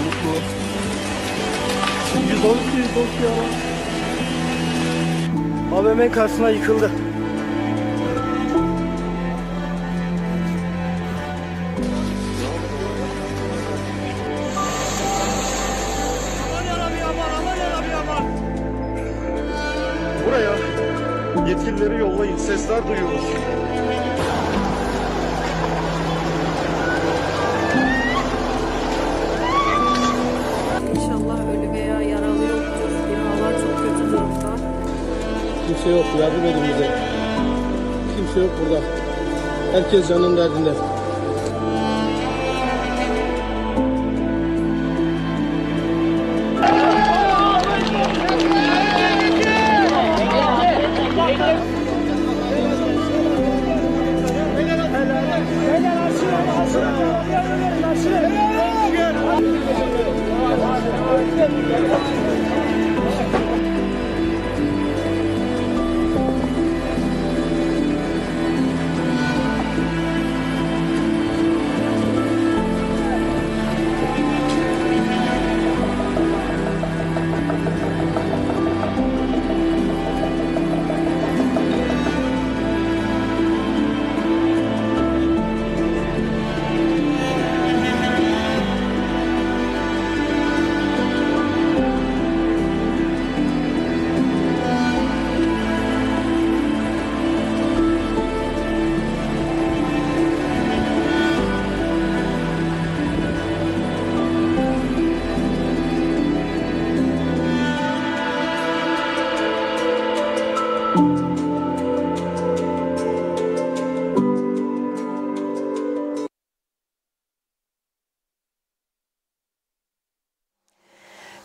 mutlu. 112 ya. AVM karşısına yıkıldı. Buraya yetkilileri yollayın. Sesler duyuyoruz. İnşallah ölü veya yaralı yoktur. Binalar çok kötü durumda. Kimse yok. Yardım edin bize. Kimse yok burada. Herkes canının derdinde.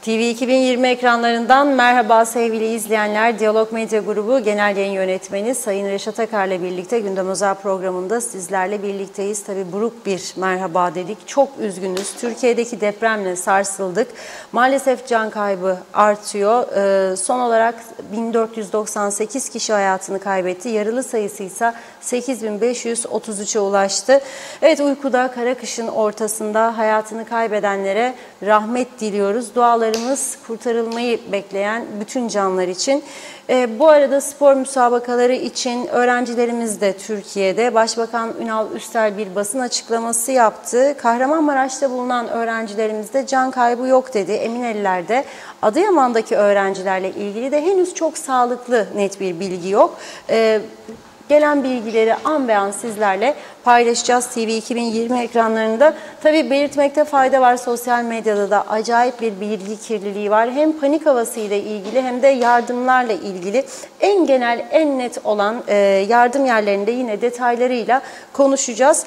TV 2020 ekranlarından merhaba sevgili izleyenler. Diyalog Medya Grubu Genel Yayın Yönetmeni Sayın Reşat Akar'la birlikte Gündem Özel programında sizlerle birlikteyiz. Tabii buruk bir merhaba dedik. Çok üzgünüz. Türkiye'deki depremle sarsıldık. Maalesef can kaybı artıyor. Son olarak 1498 kişi hayatını kaybetti. Yaralı sayısı ise 8533'e ulaştı. Evet, uykuda kara kışın ortasında hayatını kaybedenlere rahmet diliyoruz. Dualarımız kurtarılmayı bekleyen bütün canlar için. Bu arada spor müsabakaları için öğrencilerimiz de Türkiye'de. Başbakan Ünal Üstel bir basın açıklaması yaptı. Kahramanmaraş'ta bulunan öğrencilerimizde can kaybı yok dedi. Emineliler'de, Adıyaman'daki öğrencilerle ilgili de henüz çok sağlıklı net bir bilgi yok. Gelen bilgileri an be an sizlerle paylaşacağız TV 2020 ekranlarında. Tabii belirtmekte fayda var, sosyal medyada da acayip bir bilgi kirliliği var. Hem panik havasıyla ilgili hem de yardımlarla ilgili en genel, en net olan yardım yerlerinde yine detaylarıyla konuşacağız.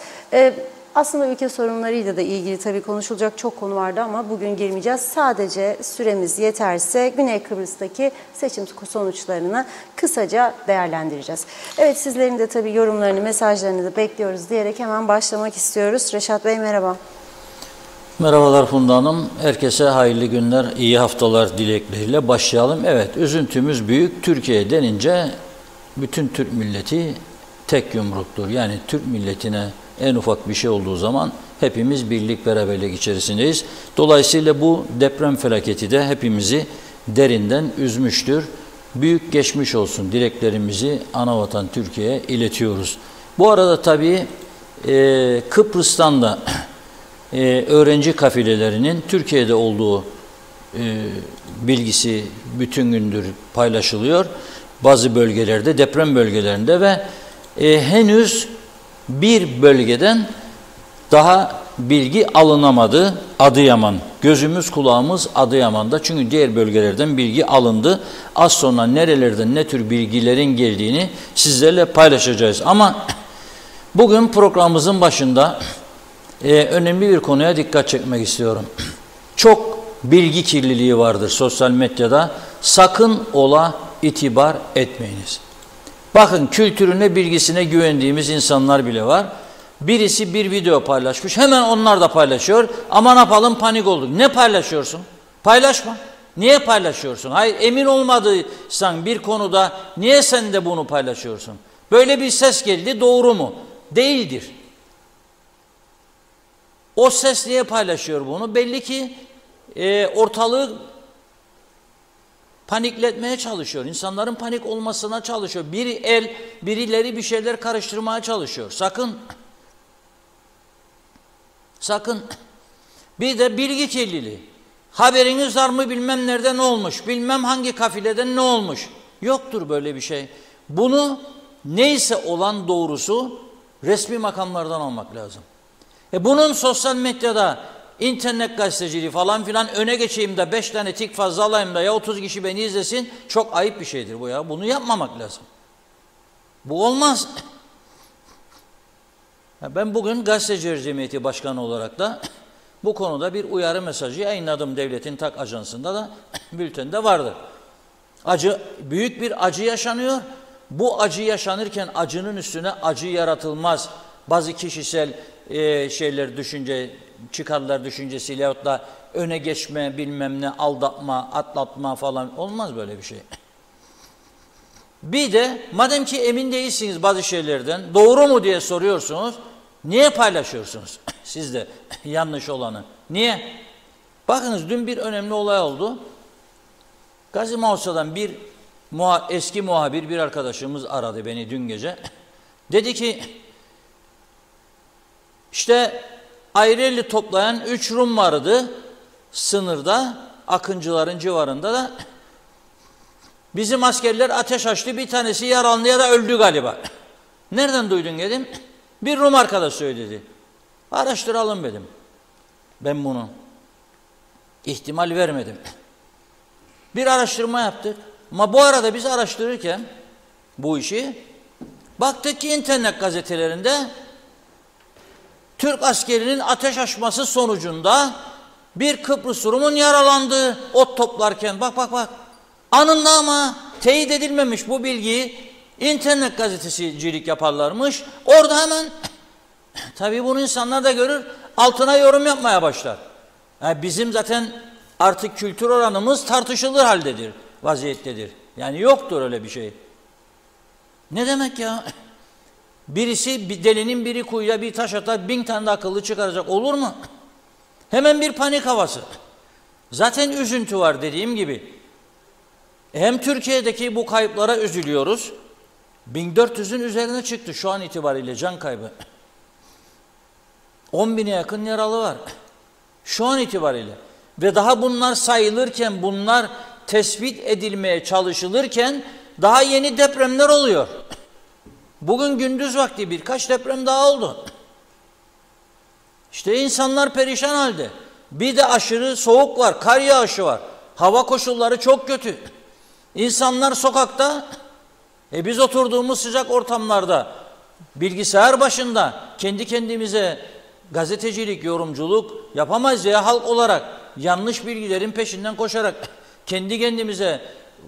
Aslında ülke sorunlarıyla da ilgili tabii konuşulacak çok konu vardı ama bugün girmeyeceğiz. Sadece süremiz yeterse Güney Kıbrıs'taki seçim sonuçlarını kısaca değerlendireceğiz. Evet, sizlerin de tabii yorumlarını, mesajlarını da bekliyoruz diyerek hemen başlamak istiyoruz. Reşat Bey merhaba. Merhabalar Funda Hanım. Herkese hayırlı günler, iyi haftalar dilekleriyle başlayalım. Evet, üzüntümüz büyük. Türkiye denince bütün Türk milleti tek yumruktur. Yani Türk milletine en ufak bir şey olduğu zaman hepimiz birlik beraberlik içerisindeyiz. Dolayısıyla bu deprem felaketi de hepimizi derinden üzmüştür. Büyük geçmiş olsun dileklerimizi anavatan Türkiye'ye iletiyoruz. Bu arada tabii Kıbrıs'tan da öğrenci kafilelerinin Türkiye'de olduğu bilgisi bütün gündür paylaşılıyor. Bazı bölgelerde, deprem bölgelerinde ve henüz bir bölgeden daha bilgi alınamadı. Adıyaman. Gözümüz kulağımız Adıyaman'da. Çünkü diğer bölgelerden bilgi alındı. Az sonra nerelerden ne tür bilgilerin geldiğini sizlerle paylaşacağız. Ama bugün programımızın başında önemli bir konuya dikkat çekmek istiyorum. Çok bilgi kirliliği vardır sosyal medyada. Sakın ola itibar etmeyiniz. Bakın, kültürüne, bilgisine güvendiğimiz insanlar bile var. Birisi bir video paylaşmış, hemen onlar da paylaşıyor. Ama ne yapalım, panik olduk. Ne paylaşıyorsun? Paylaşma. Niye paylaşıyorsun? Hayır, emin olmadıysan bir konuda niye sen de bunu paylaşıyorsun? Böyle bir ses geldi, doğru mu? Değildir. O ses niye paylaşıyor bunu? Belli ki ortalığı panikletmeye çalışıyor. İnsanların panik olmasına çalışıyor. Birileri bir şeyler karıştırmaya çalışıyor. Sakın. Bir de bilgi kirliliği. Haberiniz var mı bilmem nerede ne olmuş, bilmem hangi kafileden ne olmuş. Yoktur böyle bir şey. Bunu neyse olan doğrusu resmi makamlardan almak lazım. Bunun sosyal medyada, internet gazeteciliği falan filan öne geçeyim de 5 tane tik fazla alayım da ya 30 kişi beni izlesin, çok ayıp bir şeydir bu ya. Bunu yapmamak lazım. Bu olmaz. Ben bugün Gazeteciler Cemiyeti Başkanı olarak da bu konuda bir uyarı mesajı yayınladım. Devletin Tak Ajansı'nda da bültende vardır. Büyük bir acı yaşanıyor. Bu acı yaşanırken acının üstüne acı yaratılmaz. Bazı kişisel çıkarlar düşüncesiyle yahut da öne geçme, bilmem ne, aldatma, atlatma falan olmaz böyle bir şey. Bir de madem ki emin değilsiniz bazı şeylerden, doğru mu diye soruyorsunuz, niye paylaşıyorsunuz siz de yanlış olanı? Niye? Bakınız dün bir önemli olay oldu. Gazi Maussa'dan bir eski muhabir bir arkadaşımız aradı beni dün gece. Dedi ki işte Ayreli toplayan 3 Rum vardı sınırda, Akıncıların civarında da. Bizim askerler ateş açtı, bir tanesi yaralandı ya da öldü galiba. Nereden duydun dedim. Bir Rum arkadaş söyledi. Araştıralım dedim. Ben bunu ihtimal vermedim. Bir araştırma yaptık. Ama bu arada biz araştırırken bu işi baktık ki internet gazetelerinde Türk askerinin ateş açması sonucunda bir Kıbrıs Rum'un yaralandığı ot toplarken bak anında ama teyit edilmemiş bu bilgiyi internet gazetecilik yaparlarmış. Orada hemen tabii bunu insanlar da görür, altına yorum yapmaya başlar. Yani bizim zaten artık kültür oranımız tartışılır haldedir, vaziyettedir. Yani yoktur öyle bir şey. Ne demek ya? Bir delinin biri kuyuya bir taş atar, 1000 tane de akıllı çıkaracak olur mu? Hemen bir panik havası. Zaten üzüntü var dediğim gibi. Hem Türkiye'deki bu kayıplara üzülüyoruz. 1400'ün üzerine çıktı şu an itibariyle can kaybı. 10.000'e yakın yaralı var. Şu an itibariyle. Ve daha bunlar sayılırken, bunlar tespit edilmeye çalışılırken daha yeni depremler oluyor. Bugün gündüz vakti birkaç deprem daha oldu. İşte insanlar perişan halde. Bir de aşırı soğuk var, kar yağışı var. Hava koşulları çok kötü. İnsanlar sokakta, biz oturduğumuz sıcak ortamlarda, bilgisayar başında kendi kendimize gazetecilik, yorumculuk yapamayız ya halk olarak. Yanlış bilgilerin peşinden koşarak kendi kendimize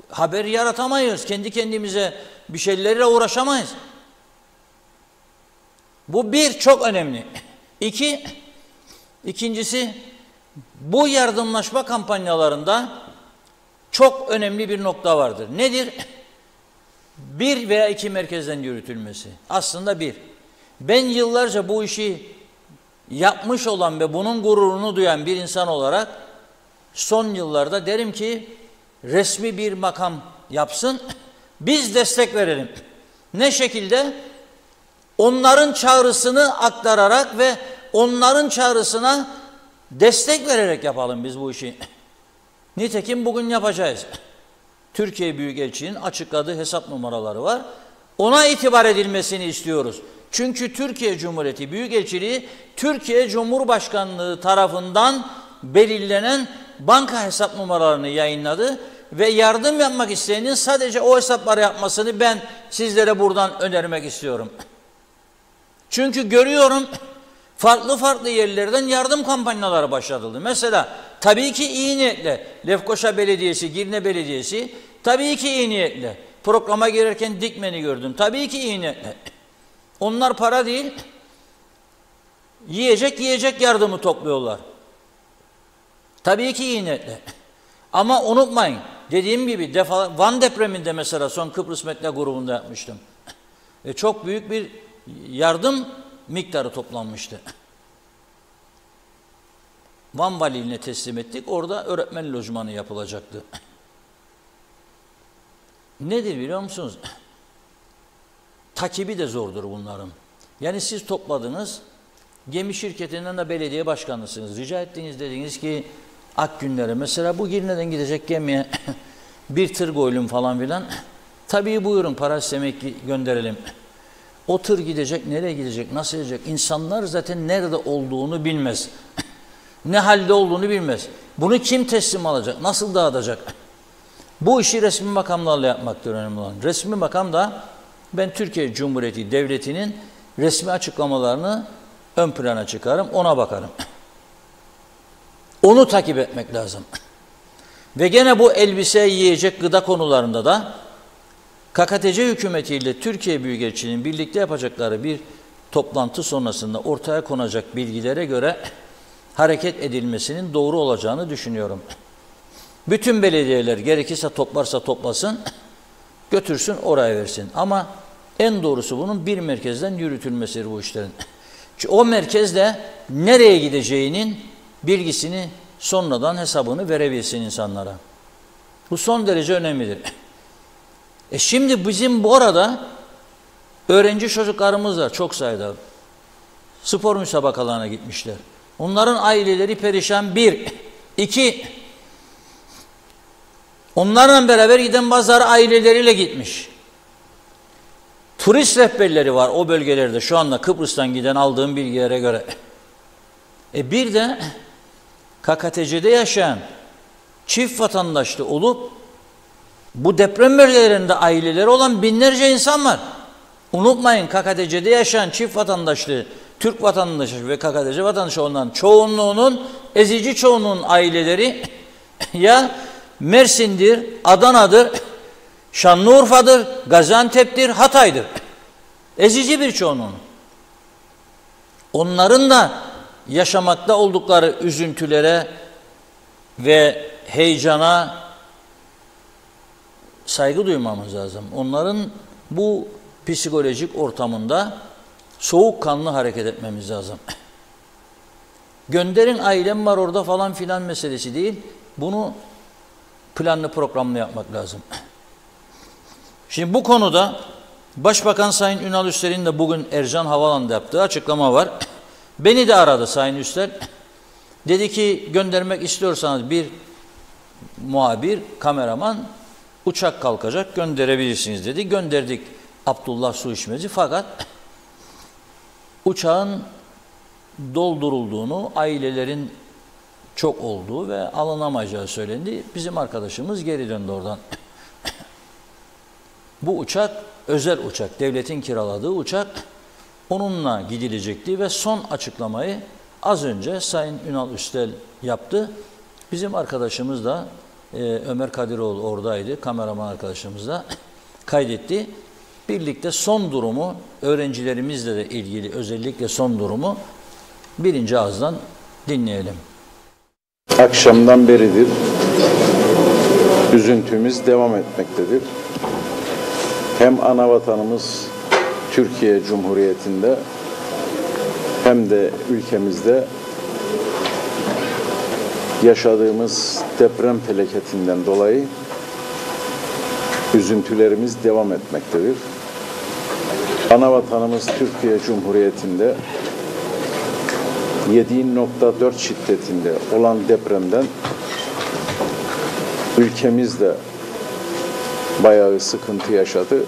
haber yaratamayız. Kendi kendimize bir şeylerle uğraşamayız. Bu bir, çok önemli. İkincisi, bu yardımlaşma kampanyalarında çok önemli bir nokta vardır. Nedir? 1 veya 2 merkezden yürütülmesi. Aslında 1. Ben yıllarca bu işi yapmış olan ve bunun gururunu duyan bir insan olarak son yıllarda derim ki resmi bir makam yapsın, biz destek verelim. Ne şekilde? Onların çağrısını aktararak ve onların çağrısına destek vererek yapalım biz bu işi. Nitekim bugün yapacağız. Türkiye Büyükelçiliği'nin açıkladığı hesap numaraları var. Ona itibar edilmesini istiyoruz. Çünkü Türkiye Cumhuriyeti Büyükelçiliği, Türkiye Cumhurbaşkanlığı tarafından belirlenen banka hesap numaralarını yayınladı ve yardım yapmak isteyenin sadece o hesapları yapmasını ben sizlere buradan önermek istiyorum. Çünkü görüyorum farklı yerlerden yardım kampanyaları başlatıldı. Mesela tabii ki iyi niyetle Lefkoşa Belediyesi, Girne Belediyesi tabii ki iyi niyetle. Programa girerken Dikmen'i gördüm. Tabii ki iyi niyetle. Onlar para değil, yiyecek yardımı topluyorlar. Tabii ki iyi niyetle. Ama unutmayın, dediğim gibi Van depreminde mesela son Kıbrıs Medya grubunda yapmıştım. Çok büyük bir yardım miktarı toplanmıştı. Van Valiliğine teslim ettik. Orada öğretmen lojmanı yapılacaktı. Nedir biliyor musunuz? Takibi de zordur bunların. Yani siz topladınız, gemi şirketinden de belediye başkanlısınız. Rica ettiniz, dediniz ki Akgünler'e mesela bu Girne'den gidecek gemiye bir tır koyalım falan filan. Tabii buyurun, para istemek gönderelim. O tır gidecek, nereye gidecek, nasıl gidecek? İnsanlar zaten nerede olduğunu bilmez. Ne halde olduğunu bilmez. Bunu kim teslim alacak, nasıl dağıtacak? Bu işi resmi makamlarla yapmaktır önemli olan. Resmi makam da ben Türkiye Cumhuriyeti Devleti'nin resmi açıklamalarını ön plana çıkarım, ona bakarım. Onu takip etmek lazım. Ve gene bu elbise, yiyecek, gıda konularında da KKTC hükümetiyle Türkiye Büyükelçiliği'nin birlikte yapacakları bir toplantı sonrasında ortaya konacak bilgilere göre hareket edilmesinin doğru olacağını düşünüyorum. Bütün belediyeler gerekirse toplarsa toplasın, götürsün oraya versin. Ama en doğrusu bunun bir merkezden yürütülmesidir bu işlerin. Çünkü o merkezde nereye gideceğinin bilgisini sonradan hesabını verebilsin insanlara. Bu son derece önemlidir. Şimdi bizim bu arada öğrenci çocuklarımız var çok sayıda. Spor müsabakalarına gitmişler. Onların aileleri perişan, bir. İki, onlarla beraber giden bazıları aileleriyle gitmiş. Turist rehberleri var o bölgelerde şu anda Kıbrıs'tan giden aldığım bilgilere göre. Bir de KKTC'de yaşayan çift vatandaşlı olup bu deprem bölgelerinde aileleri olan binlerce insan var. Unutmayın, KKTC'de yaşayan çift vatandaşlı, Türk vatandaşı ve KKTC vatandaşı olan çoğunluğunun, ezici çoğunluğun aileleri ya Mersin'dir, Adana'dır, Şanlıurfa'dır, Gaziantep'tir, Hatay'dır. Ezici bir çoğunluğun. Onların da yaşamakta oldukları üzüntülere ve heyecana saygı duymamız lazım. Onların bu psikolojik ortamında soğukkanlı hareket etmemiz lazım. Gönderin, ailem var orada falan filan meselesi değil. Bunu planlı programlı yapmak lazım. Şimdi bu konuda Başbakan Sayın Ünal Üstel'in de bugün Ercan Havalanı'nda yaptığı açıklama var. Beni de aradı Sayın Üstel. Dedi ki göndermek istiyorsanız bir muhabir, kameraman, uçak kalkacak, gönderebilirsiniz dedi. Gönderdik Abdullah Su İçmezi, fakat uçağın doldurulduğunu, ailelerin çok olduğu ve alınamayacağı söylendi. Bizim arkadaşımız geri döndü oradan. Bu uçak özel uçak, devletin kiraladığı uçak, onunla gidilecekti ve son açıklamayı az önce Sayın Ünal Üstel yaptı. Bizim arkadaşımız da Ömer Kadiroğlu oradaydı, kameraman arkadaşımız da kaydetti. Birlikte son durumu, öğrencilerimizle de ilgili özellikle son durumu birinci ağızdan dinleyelim. Akşamdan beridir üzüntümüz devam etmektedir. Hem ana vatanımız Türkiye Cumhuriyeti'nde hem de ülkemizde yaşadığımız deprem felaketinden dolayı üzüntülerimiz devam etmektedir. Ana vatanımız Türkiye Cumhuriyeti'nde 7.4 şiddetinde olan depremden ülkemiz de bayağı sıkıntı yaşadı.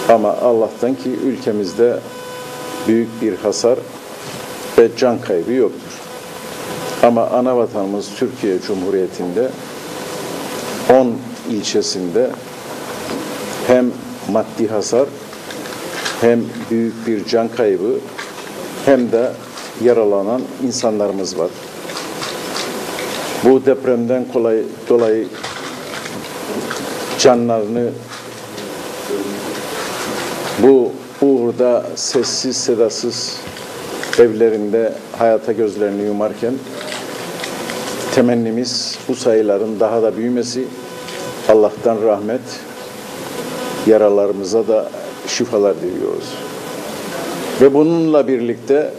Ama Allah'tan ki ülkemizde büyük bir hasar ve can kaybı yoktur. Ama ana vatanımız Türkiye Cumhuriyeti'nde 10 ilçesinde hem maddi hasar hem büyük bir can kaybı hem de yaralanan insanlarımız var. Bu depremden dolayı canlarını bu uğurda sessiz sedasız evlerinde hayata gözlerini yumarken temennimiz bu sayıların daha da büyümesi, Allah'tan rahmet, yaralarımıza da şifalar diliyoruz. Ve bununla birlikte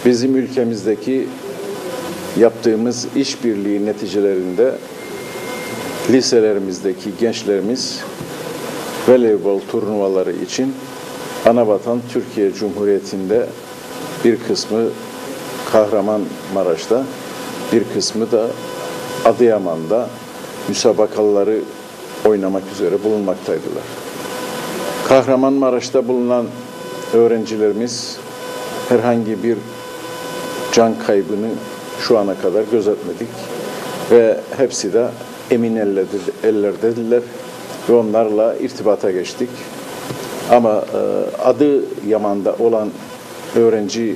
bizim ülkemizdeki yaptığımız işbirliği neticelerinde liselerimizdeki gençlerimiz voleybol turnuvaları için Anavatan Türkiye Cumhuriyeti'nde bir kısmı Kahramanmaraş'ta, bir kısmı da Adıyaman'da müsabakaları oynamak üzere bulunmaktaydılar. Kahramanmaraş'ta bulunan öğrencilerimiz herhangi bir can kaybını şu ana kadar gözetmedik ve hepsi de emin ellerdediler ve onlarla irtibata geçtik. Ama Adıyaman'da olan öğrenci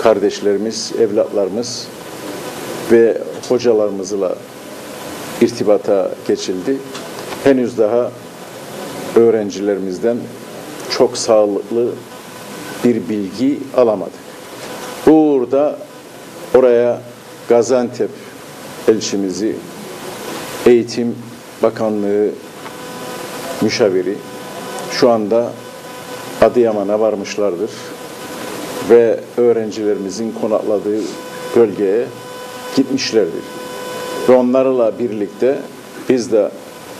kardeşlerimiz, evlatlarımız ve hocalarımızla irtibata geçildi. Henüz daha öğrencilerimizden çok sağlıklı bir bilgi alamadık. Burada oraya Gaziantep elçimizi, Eğitim Bakanlığı müşaviri şu anda Adıyaman'a varmışlardır ve öğrencilerimizin konakladığı bölgeye gitmişlerdir. Ve onlarla birlikte biz de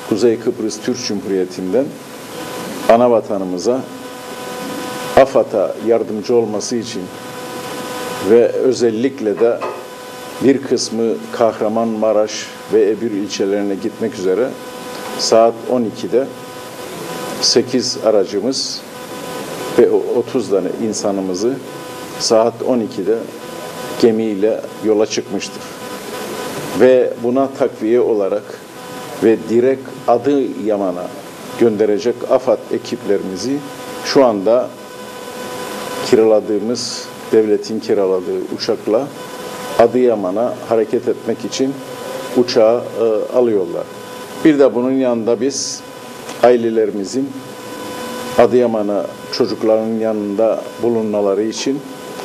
Kuzey Kıbrıs Türk Cumhuriyeti'nden ana vatanımıza, AFAD'a yardımcı olması için ve özellikle de bir kısmı Kahramanmaraş ve Ebür ilçelerine gitmek üzere saat 12'de 8 aracımız ve 30 tane insanımızı saat 12'de gemiyle yola çıkmıştır. Ve buna takviye olarak ve direkt Adıyaman'a gönderecek AFAD ekiplerimizi şu anda kiraladığımız, devletin kiraladığı uçakla Adıyaman'a hareket etmek için uçağı alıyorlar. Bir de bunun yanında biz ailelerimizin Adıyaman'a çocukların yanında bulunmaları için,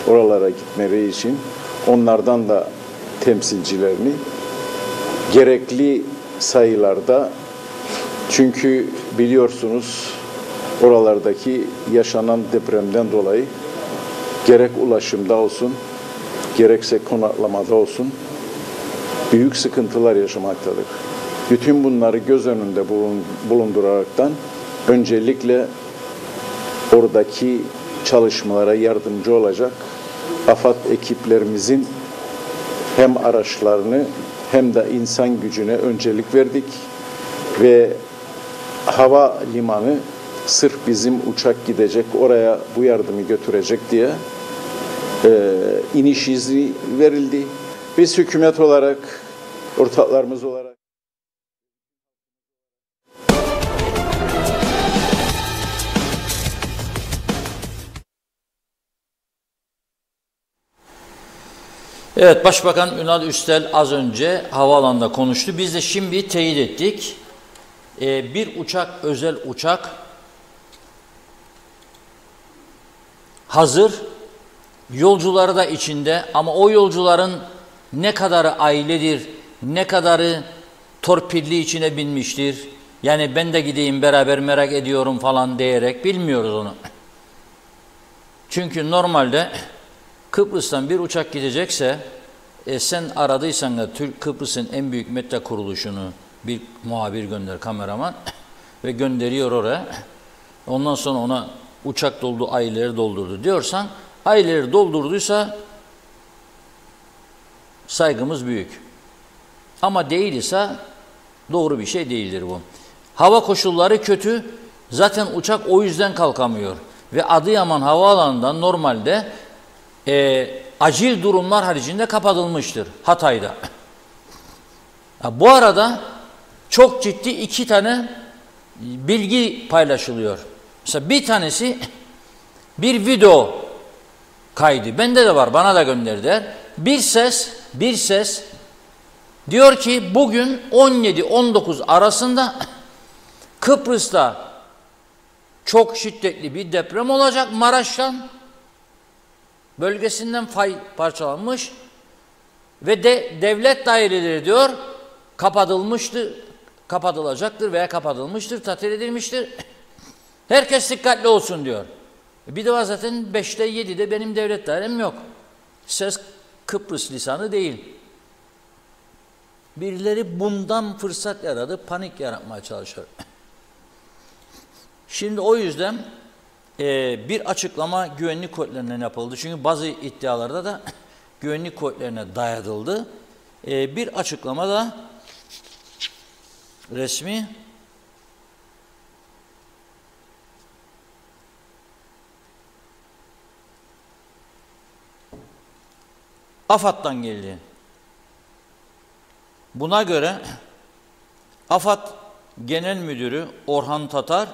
oralara gitmeleri için onlardan da temsilcilerini gerekli sayılarda, çünkü biliyorsunuz oralardaki yaşanan depremden dolayı gerek ulaşımda olsun, gerekse konaklamada olsun büyük sıkıntılar yaşamaktadır. Bütün bunları göz önünde bulunduraraktan öncelikle oradaki çalışmalara yardımcı olacak AFAD ekiplerimizin hem araçlarını hem de insan gücüne öncelik verdik ve hava limanı sırf bizim uçak gidecek, oraya bu yardımı götürecek diye iniş izni verildi. Biz hükümet olarak, ortaklarımız olarak Evet, Başbakan Ünal Üstel az önce havaalanında konuştu. Biz de şimdi teyit ettik. Bir uçak, özel uçak hazır. Yolcuları da içinde ama o yolcuların ne kadarı ailedir, ne kadarı torpilli içine binmiştir. Yani ben de gideyim beraber merak ediyorum falan diyerek bilmiyoruz onu. Çünkü normalde Kıbrıs'tan bir uçak gidecekse sen aradıysan da Kıbrıs'ın en büyük medya kuruluşunu bir muhabir gönder, kameraman ve gönderiyor oraya. Ondan sonra ona uçak doldu, aileleri doldurdu diyorsan, aileleri doldurduysa saygımız büyük. Ama değilse doğru bir şey değildir bu. Hava koşulları kötü. Zaten uçak o yüzden kalkamıyor. Ve Adıyaman Havaalanı'ndan normalde acil durumlar haricinde kapatılmıştır Hatay'da. Bu arada çok ciddi iki tane bilgi paylaşılıyor. Mesela bir tanesi bir video kaydı. Bende de var, bana da gönderdiler. Bir ses diyor ki bugün 17-19 arasında Kıbrıs'ta çok şiddetli bir deprem olacak. Maraş'tan bölgesinden fay parçalanmış ve devlet daireleri diyor kapatılacaktır veya kapatılmıştır, tatil edilmiştir. Herkes dikkatli olsun diyor. Bir de var zaten 5'te 7'de benim devlet dairem yok. Ses Kıbrıs lisanı değil. Birileri bundan fırsat yaradı, panik yaratmaya çalışıyor. Şimdi o yüzden bir açıklama güvenlik kuvvetlerinden yapıldı. Çünkü bazı iddialarda da güvenlik kuvvetlerine dayatıldı. Bir açıklama da resmi AFAD'dan geldi. Buna göre AFAD Genel Müdürü Orhan Tatar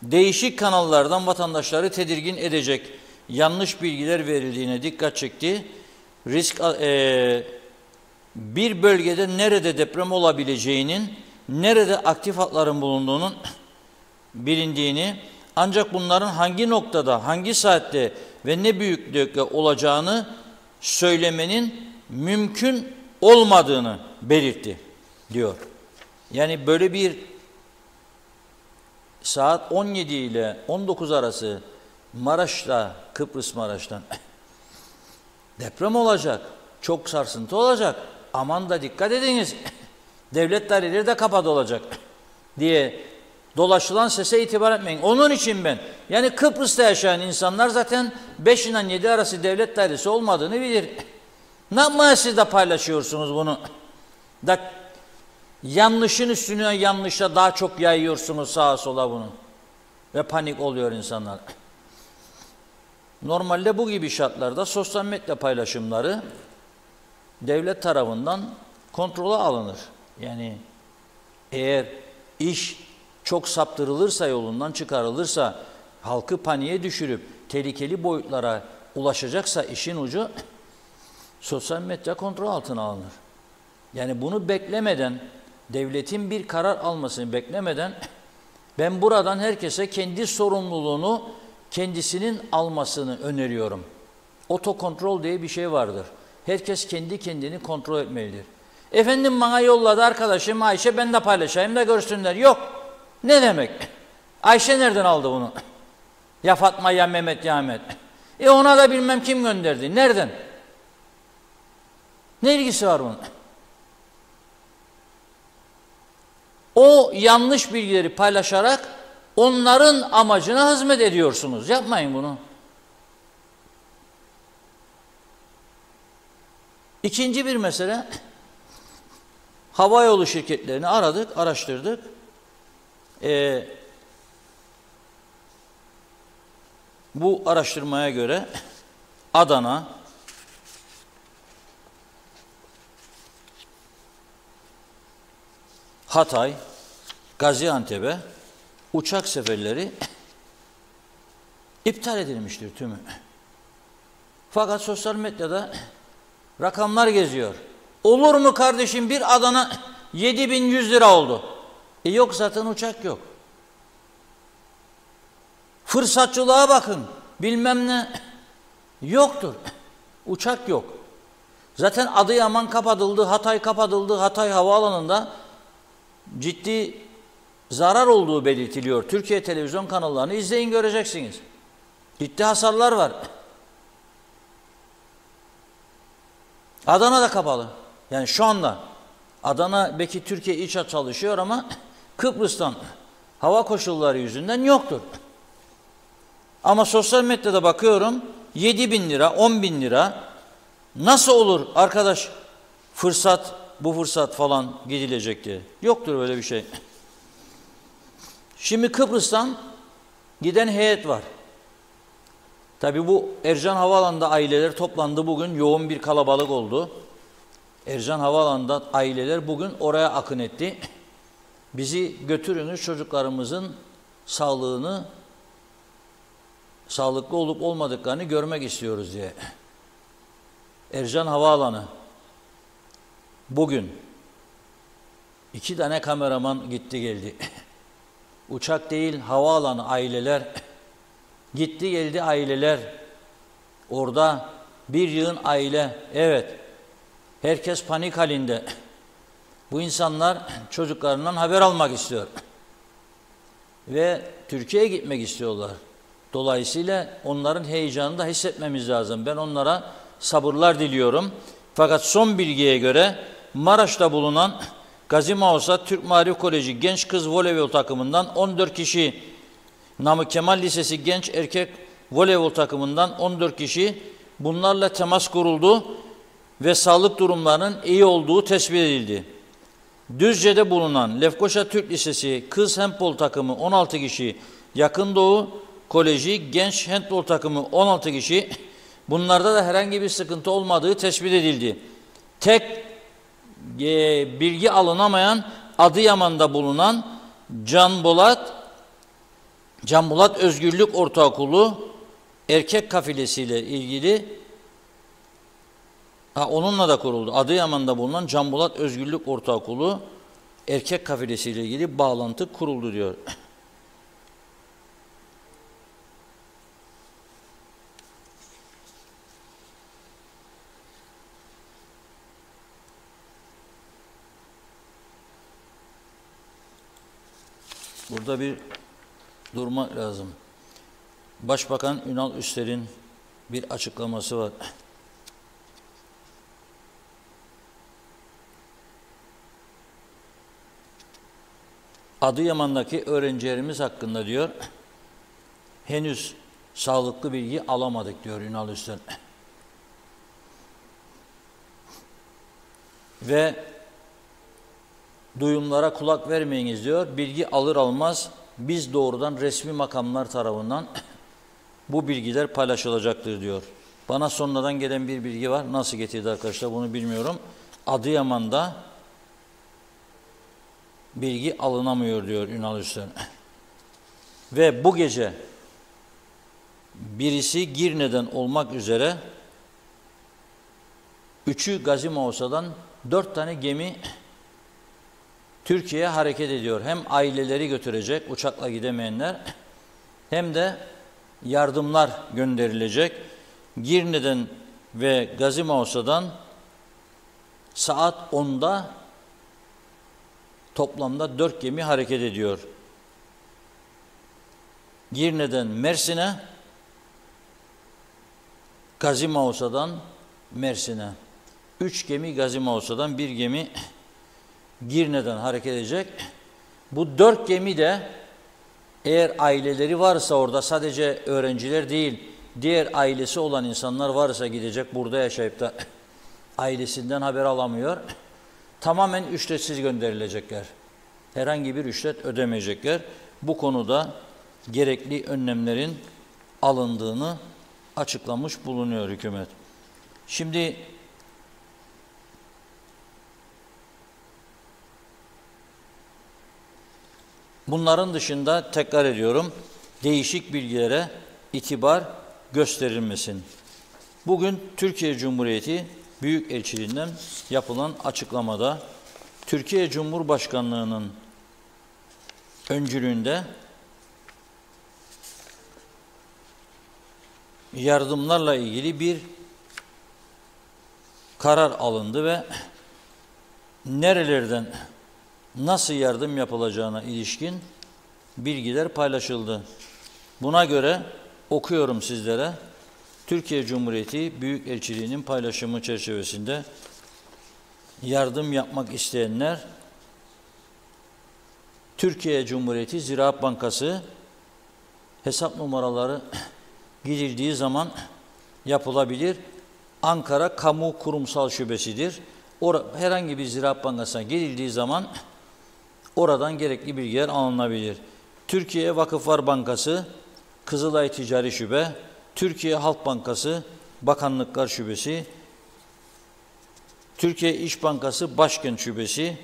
değişik kanallardan vatandaşları tedirgin edecek yanlış bilgiler verildiğine dikkat çekti. Bir bölgede nerede deprem olabileceğinin, nerede aktif hatların bulunduğunun bilindiğini, ancak bunların hangi noktada, hangi saatte ve ne büyüklükte olacağını söylemenin mümkün olmadığını belirtti diyor. Yani böyle bir saat 17 ile 19 arası Maraş'ta, Kıbrıs Maraş'tan deprem olacak, çok sarsıntı olacak, aman da dikkat ediniz, devlet daireleri de kapalı olacak diye dolaşılan sese itibar etmeyin. Onun için ben, yani Kıbrıs'ta yaşayan insanlar zaten 5 ile 7 arası devlet dairesi olmadığını bilir. Ne yapmaya siz de paylaşıyorsunuz bunu? Da yanlışın üstüne yanlışa daha çok yayıyorsunuz sağa sola bunu. Ve panik oluyor insanlar. Normalde bu gibi şartlarda sosyal medya paylaşımları devlet tarafından kontrole alınır. Yani eğer iş çok saptırılırsa, yolundan çıkarılırsa, halkı paniğe düşürüp tehlikeli boyutlara ulaşacaksa işin ucu sosyal medya kontrol altına alınır. Yani bunu beklemeden, devletin bir karar almasını beklemeden ben buradan herkese kendi sorumluluğunu kendisinin almasını öneriyorum. Otokontrol diye bir şey vardır. Herkes kendi kendini kontrol etmelidir. Efendim bana yolladı arkadaşım Ayşe, ben de paylaşayım da görsünler. Yok. Ne demek? Ayşe nereden aldı bunu? Ya Fatma ya Mehmet ya Ahmet. Ona da bilmem kim gönderdi. Nereden? Ne ilgisi var bunun? O yanlış bilgileri paylaşarak onların amacına hizmet ediyorsunuz. Yapmayın bunu. İkinci bir mesele, havayolu şirketlerini aradık, araştırdık. Bu araştırmaya göre Adana, Hatay, Gaziantep'e uçak seferleri iptal edilmiştir tümü. Fakat sosyal medyada rakamlar geziyor. Olur mu kardeşim, bir Adana 7.100 lira oldu. Yok zaten uçak yok. Fırsatçılığa bakın. Bilmem ne. Yoktur. Uçak yok. Zaten Adıyaman kapatıldı, Hatay kapatıldı. Hatay Havaalanı'nda ciddi zarar olduğu belirtiliyor. Türkiye televizyon kanallarını izleyin, göreceksiniz. Ciddi hasarlar var. Adana da kapalı. Yani şu anda Adana belki Türkiye iç hat çalışıyor ama Kıbrıs'tan hava koşulları yüzünden yoktur. Ama sosyal medyada bakıyorum 7.000 lira, 10.000 lira nasıl olur arkadaş, fırsat, bu fırsat falan gidilecek diye. Yoktur böyle bir şey. Şimdi Kıbrıs'tan giden heyet var. Tabii bu Ercan Havaalanı'nda aileler toplandı bugün, yoğun bir kalabalık oldu. Ercan Havaalanı'nda aileler bugün oraya akın etti. Bizi götürünüz, çocuklarımızın sağlığını, sağlıklı olup olmadıklarını görmek istiyoruz diye. Ercan Havaalanı bugün 2 tane kameraman gitti geldi. Uçak değil, havaalanı, aileler gitti geldi, aileler orada, bir yığın aile. Evet, herkes panik halinde. Bu insanlar çocuklarından haber almak istiyor ve Türkiye'ye gitmek istiyorlar. Dolayısıyla onların heyecanını da hissetmemiz lazım. Ben onlara sabırlar diliyorum. Fakat son bilgiye göre Maraş'ta bulunan Gazi Mausa Türk Maarif Koleji Genç Kız Voleybol takımından 14 kişi, Namık Kemal Lisesi Genç Erkek Voleybol takımından 14 kişi, bunlarla temas kuruldu ve sağlık durumlarının iyi olduğu tespit edildi. Düzce'de bulunan Lefkoşa Türk Lisesi Kız Handbol takımı 16 kişi, Yakın Doğu Koleji Genç Handbol takımı 16 kişi, bunlarda da herhangi bir sıkıntı olmadığı tespit edildi. Tek bilgi alınamayan Adıyaman'da bulunan Can Bulat Özgürlük Ortaokulu erkek kafilesiyle ilgili onunla da kuruldu. Adıyaman'da bulunan Can Bulat Özgürlük Ortaokulu erkek kafilesiyle ilgili bağlantı kuruldu diyor. Burada bir durmak lazım. Başbakan Ünal Üster'in bir açıklaması var. Adıyaman'daki öğrencilerimiz hakkında diyor, henüz sağlıklı bilgi alamadık diyor Ünal Üster. Ve duyumlara kulak vermeyiniz diyor. Bilgi alır almaz biz doğrudan resmi makamlar tarafından bu bilgiler paylaşılacaktır diyor. Bana sonradan gelen bir bilgi var. Nasıl getirdi arkadaşlar bunu bilmiyorum. Adıyaman'da bilgi alınamıyor diyor Ünal Üster. Ve bu gece birisi Girne'den olmak üzere 3'ü Gazi Mausa'dan 4 tane gemi Türkiye'ye hareket ediyor. Hem aileleri götürecek, uçakla gidemeyenler, hem de yardımlar gönderilecek. Girne'den ve Gazi Mausa'dan saat 10'da toplamda 4 gemi hareket ediyor. Girne'den Mersin'e, Gazi Mausa'dan Mersin'e. 3 gemi Gazi Mausa'dan, 1 gemi Girne'den hareket edecek. Bu 4 gemi de eğer aileleri varsa orada, sadece öğrenciler değil, diğer ailesi olan insanlar varsa gidecek, burada yaşayıp da ailesinden haber alamıyor. Tamamen ücretsiz gönderilecekler. Herhangi bir ücret ödemeyecekler. Bu konuda gerekli önlemlerin alındığını açıklamış bulunuyor hükümet. Şimdi bunların dışında tekrar ediyorum, değişik bilgilere itibar gösterilmesin. Bugün Türkiye Cumhuriyeti Büyükelçiliğinden yapılan açıklamada Türkiye Cumhurbaşkanlığı'nın öncülüğünde yardımlarla ilgili bir karar alındı ve nerelerden nasıl yardım yapılacağına ilişkin bilgiler paylaşıldı. Buna göre okuyorum sizlere. Türkiye Cumhuriyeti Büyükelçiliği'nin paylaşımı çerçevesinde yardım yapmak isteyenler Türkiye Cumhuriyeti Ziraat Bankası hesap numaraları gidildiği zaman yapılabilir. Ankara Kamu Kurumsal Şubesidir. Herhangi bir Ziraat Bankası'na gidildiği zaman oradan gerekli bilgiler alınabilir. Türkiye Vakıflar Bankası, Kızılay Ticari Şube, Türkiye Halk Bankası, Bakanlıklar Şubesi, Türkiye İş Bankası Başkent Şubesi,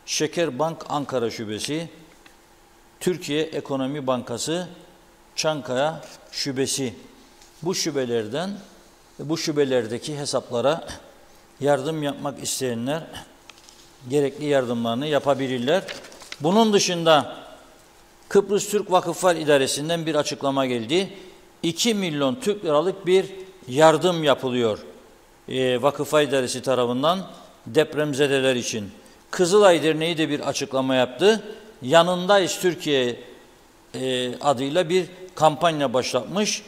Şekerbank Ankara Şubesi, Türkiye Ekonomi Bankası Çankaya Şubesi. Bu şubelerdeki hesaplara yardım yapmak isteyenler gerekli yardımlarını yapabilirler. Bunun dışında Kıbrıs Türk Vakıflar İdaresi'nden bir açıklama geldi. 2 milyon Türk liralık bir yardım yapılıyor Vakıflar İdaresi tarafından depremzedeler için. Kızılay Derneği de bir açıklama yaptı. Yanındayız Türkiye adıyla bir kampanya başlatmış.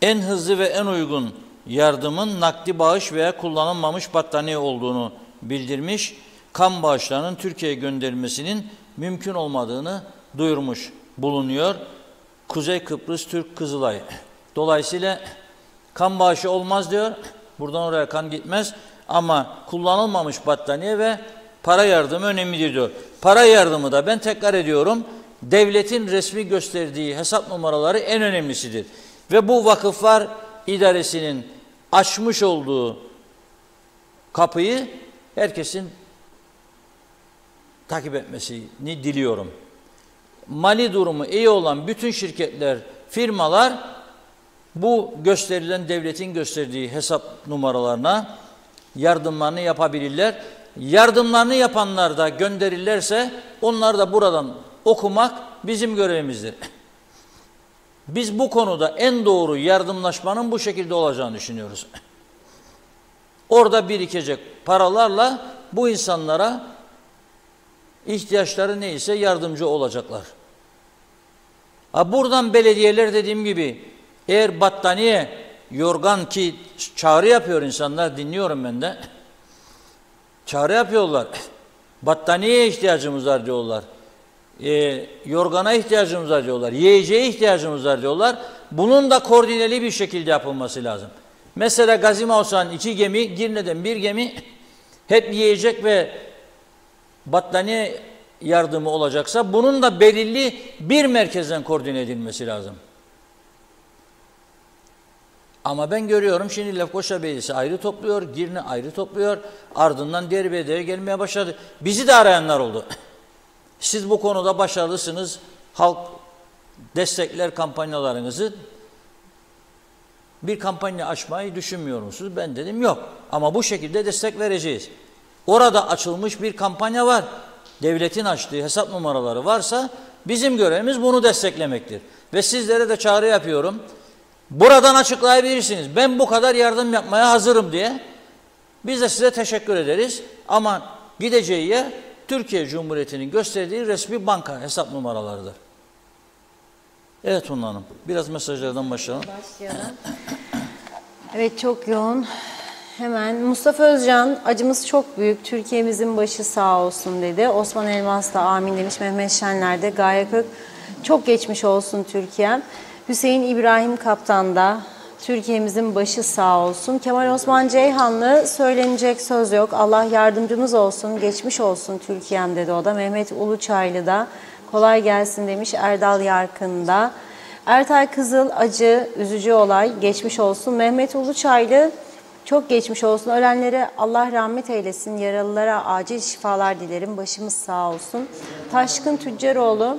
En hızlı ve en uygun yardımın nakdi bağış veya kullanılmamış battaniye olduğunu bildirmiş. Kan bağışlarının Türkiye'ye gönderilmesinin mümkün olmadığını duyurmuş bulunuyor. Kuzey Kıbrıs Türk Kızılay. Dolayısıyla kan bağışı olmaz diyor. Buradan oraya kan gitmez. Ama kullanılmamış battaniye ve para yardımı önemlidir diyor. Para yardımı da ben tekrar ediyorum, devletin resmi gösterdiği hesap numaraları en önemlisidir. Ve bu vakıflar idaresinin açmış olduğu kapıyı herkesin takip etmesini diliyorum. Mali durumu iyi olan bütün şirketler, firmalar bu gösterilen devletin gösterdiği hesap numaralarına yardımlarını yapabilirler. Yardımlarını yapanlar da gönderirlerse onlar da buradan okumak bizim görevimizdir. Biz bu konuda en doğru yardımlaşmanın bu şekilde olacağını düşünüyoruz. Orada birikecek paralarla bu insanlara ihtiyaçları neyse yardımcı olacaklar. Buradan belediyeler dediğim gibi eğer battaniye, yorgan ki çağrı yapıyor insanlar, dinliyorum ben de. Çağrı yapıyorlar. Battaniyeye ihtiyacımız var diyorlar. Yorgana ihtiyacımız var diyorlar. Yiyeceğe ihtiyacımız var diyorlar. Bunun da koordineli bir şekilde yapılması lazım. Mesela Gazi Mausan'ın 2 gemi, Girne'den 1 gemi hep yiyecek ve battaniye yardımı olacaksa bunun da belirli bir merkezden koordine edilmesi lazım. Ama ben görüyorum şimdi Lefkoşa Belediyesi ayrı topluyor, Girne ayrı topluyor, ardından diğer belediyeler gelmeye başladı. Bizi de arayanlar oldu. Siz bu konuda başarılısınız, halk destekler kampanyalarınızı. Bir kampanya açmayı düşünmüyor musunuz? Ben dedim yok. Ama bu şekilde destek vereceğiz. Orada açılmış bir kampanya var. Devletin açtığı hesap numaraları varsa bizim görevimiz bunu desteklemektir. Ve sizlere de çağrı yapıyorum. Buradan açıklayabilirsiniz. Ben bu kadar yardım yapmaya hazırım diye. Biz de size teşekkür ederiz. Ama gideceği yer Türkiye Cumhuriyeti'nin gösterdiği resmi banka hesap numaralarıdır. Evet Funda Hanım. Biraz mesajlardan başlayalım. Evet, çok yoğun. Hemen Mustafa Özcan, acımız çok büyük, Türkiye'mizin başı sağ olsun dedi. Osman Elmas da amin demiş. Mehmet Şenler de Gaye Kök, çok geçmiş olsun Türkiye'm. Hüseyin İbrahim Kaptan da Türkiye'mizin başı sağ olsun. Kemal Osman Ceyhanlı, söylenecek söz yok, Allah yardımcımız olsun, geçmiş olsun Türkiye'm dedi o da. Mehmet Uluçaylı da kolay gelsin demiş. Erdal Yarkın da. Ertay Kızıl, acı, üzücü olay, geçmiş olsun. Mehmet Uluçaylı, çok geçmiş olsun. Ölenlere Allah rahmet eylesin. Yaralılara acil şifalar dilerim. Başımız sağ olsun. Taşkın Tüccaroğlu,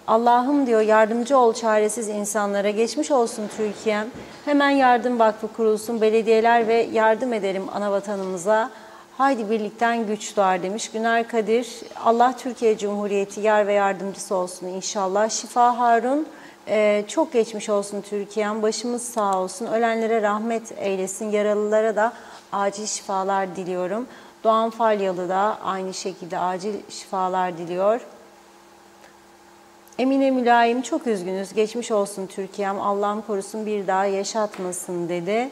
Allah'ım diyor yardımcı ol çaresiz insanlara. Geçmiş olsun Türkiye'm. Hemen yardım vakfı kurulsun. Belediyeler ve yardım edelim ana vatanımıza. Haydi birlikten güç doğar demiş. Güner Kadir, Allah Türkiye Cumhuriyeti yar ve yardımcısı olsun inşallah. Şifa Harun, çok geçmiş olsun Türkiye'm, başımız sağ olsun, ölenlere rahmet eylesin, yaralılara da acil şifalar diliyorum. Doğan Falyalı da aynı şekilde acil şifalar diliyor. Emine Mülayim, çok üzgünüz, geçmiş olsun Türkiye'm, Allah'ım korusun bir daha yaşatmasın dedi.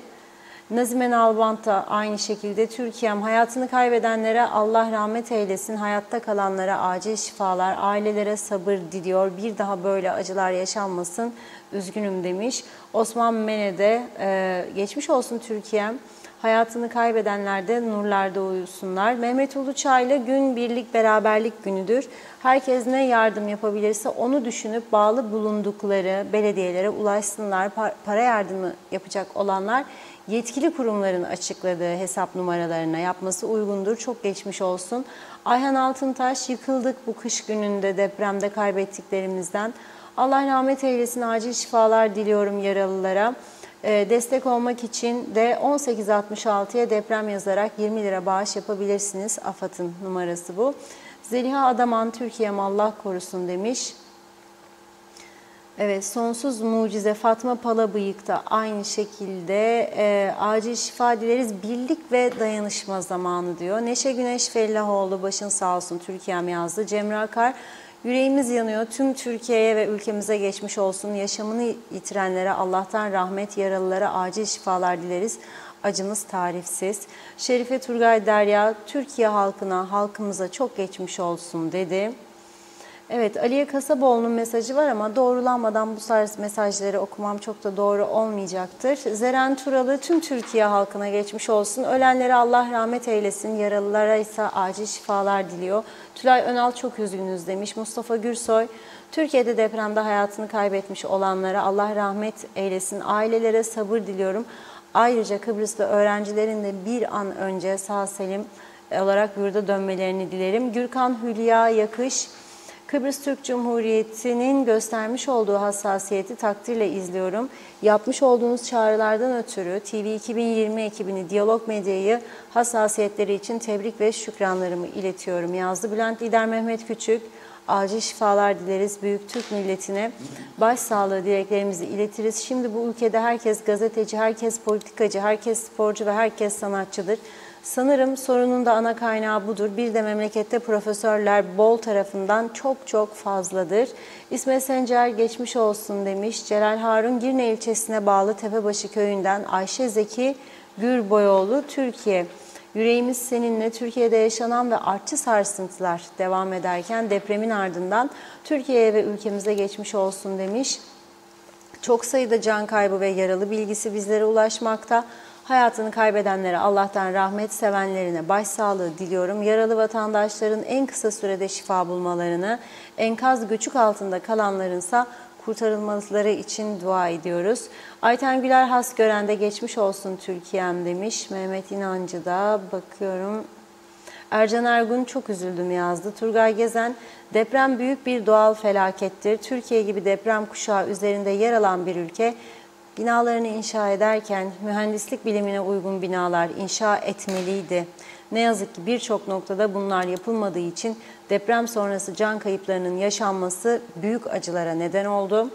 Nazime Nalbant da aynı şekilde Türkiye'm, hayatını kaybedenlere Allah rahmet eylesin, hayatta kalanlara acil şifalar, ailelere sabır diliyor, bir daha böyle acılar yaşanmasın, üzgünüm demiş. Osman Mene de geçmiş olsun Türkiye'm, hayatını kaybedenler de nurlarda uyusunlar. Mehmet Uluçaylı, gün birlik beraberlik günüdür. Herkes ne yardım yapabilirse onu düşünüp bağlı bulundukları belediyelere ulaşsınlar. Para yardımı yapacak olanlar yetkili kurumların açıkladığı hesap numaralarına yapması uygundur. Çok geçmiş olsun. Ayhan Altıntaş, yıkıldık bu kış gününde depremde kaybettiklerimizden. Allah rahmet eylesin, acil şifalar diliyorum yaralılara. Destek olmak için de 1866'ya deprem yazarak 20 lira bağış yapabilirsiniz. AFAD'ın numarası bu. Zeliha Adaman, Türkiye'm Allah korusun demiş. Evet, sonsuz mucize Fatma Palabıyık da aynı şekilde acil şifa dileriz, birlik ve dayanışma zamanı diyor. Neşe Güneş Fellahoğlu başın sağ olsun Türkiye'm yazdı. Cemre Akar, yüreğimiz yanıyor, tüm Türkiye'ye ve ülkemize geçmiş olsun. Yaşamını yitirenlere Allah'tan rahmet, yaralılara acil şifalar dileriz. Acımız tarifsiz. Şerife Turgay Derya, Türkiye halkına, halkımıza çok geçmiş olsun dedi. Evet, Aliye Kasaboğlu'nun mesajı var ama doğrulanmadan bu tarz mesajları okumam çok da doğru olmayacaktır. Zeren Turalı, tüm Türkiye halkına geçmiş olsun. Ölenlere Allah rahmet eylesin, yaralılara ise acil şifalar diliyor. Tülay Önal çok üzgünüz demiş. Mustafa Gürsoy, Türkiye'de depremde hayatını kaybetmiş olanlara Allah rahmet eylesin. Ailelere sabır diliyorum. Ayrıca Kıbrıs'ta öğrencilerin de bir an önce sağ salim olarak yurda dönmelerini dilerim. Gürkan Hülya Yakış, Kıbrıs Türk Cumhuriyeti'nin göstermiş olduğu hassasiyeti takdirle izliyorum. Yapmış olduğunuz çağrılardan ötürü TV 2020 ekibini, Diyalog Medya'yı hassasiyetleri için tebrik ve şükranlarımı iletiyorum yazdı. Bülent Lider Mehmet Küçük, acil şifalar dileriz büyük Türk milletine. Başsağlığı dileklerimizi iletiriz. Şimdi bu ülkede herkes gazeteci, herkes politikacı, herkes sporcu ve herkes sanatçıdır. Sanırım sorunun da ana kaynağı budur. Bir de memlekette profesörler bol tarafından çok fazladır. İsmet Sencer geçmiş olsun demiş. Celal Harun, Girne ilçesine bağlı Tepebaşı köyünden Ayşe Zeki Gürboyoğlu, Türkiye. Yüreğimiz seninle. Türkiye'de yaşanan ve artçı sarsıntılar devam ederken depremin ardından Türkiye'ye ve ülkemize geçmiş olsun demiş. Çok sayıda can kaybı ve yaralı bilgisi bizlere ulaşmakta. Hayatını kaybedenlere Allah'tan rahmet, sevenlerine başsağlığı diliyorum. Yaralı vatandaşların en kısa sürede şifa bulmalarını, enkaz göçük altında kalanlarınsa kurtarılmaları için dua ediyoruz. Ayten Güler Hasgören'de geçmiş olsun Türkiye'm demiş. Mehmet İnancı da bakıyorum. Ercan Ergun çok üzüldüm yazdı. Turgay Gezen, deprem büyük bir doğal felakettir. Türkiye gibi deprem kuşağı üzerinde yer alan bir ülke, binalarını inşa ederken mühendislik bilimine uygun binalar inşa etmeliydi. Ne yazık ki birçok noktada bunlar yapılmadığı için deprem sonrası can kayıplarının yaşanması büyük acılara neden oldu.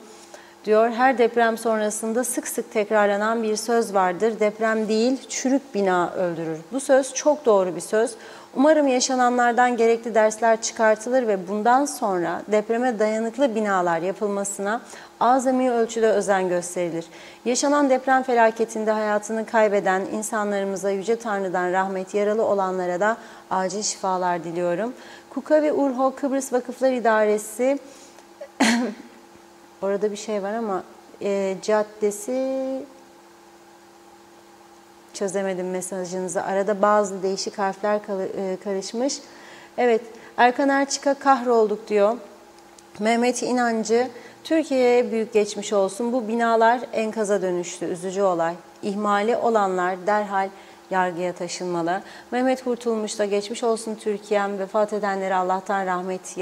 Diyor, her deprem sonrasında sık sık tekrarlanan bir söz vardır. Deprem değil, çürük bina öldürür. Bu söz çok doğru bir söz. Umarım yaşananlardan gerekli dersler çıkartılır ve bundan sonra depreme dayanıklı binalar yapılmasına azami ölçüde özen gösterilir. Yaşanan deprem felaketinde hayatını kaybeden insanlarımıza Yüce Tanrı'dan rahmet, yaralı olanlara da acil şifalar diliyorum. Kuka ve Urho Kıbrıs Vakıflar İdaresi, orada bir şey var ama caddesi, çözemedim mesajınızı. Arada bazı değişik harfler karışmış. Evet, Erkan Erçik'a kahrolduk diyor. Mehmet İnancı, Türkiye'ye büyük geçmiş olsun. Bu binalar enkaza dönüştü. Üzücü olay. İhmali olanlar derhal yargıya taşınmalı. Mehmet Kurtulmuş da geçmiş olsun Türkiye'm. Vefat edenlere Allah'tan rahmet,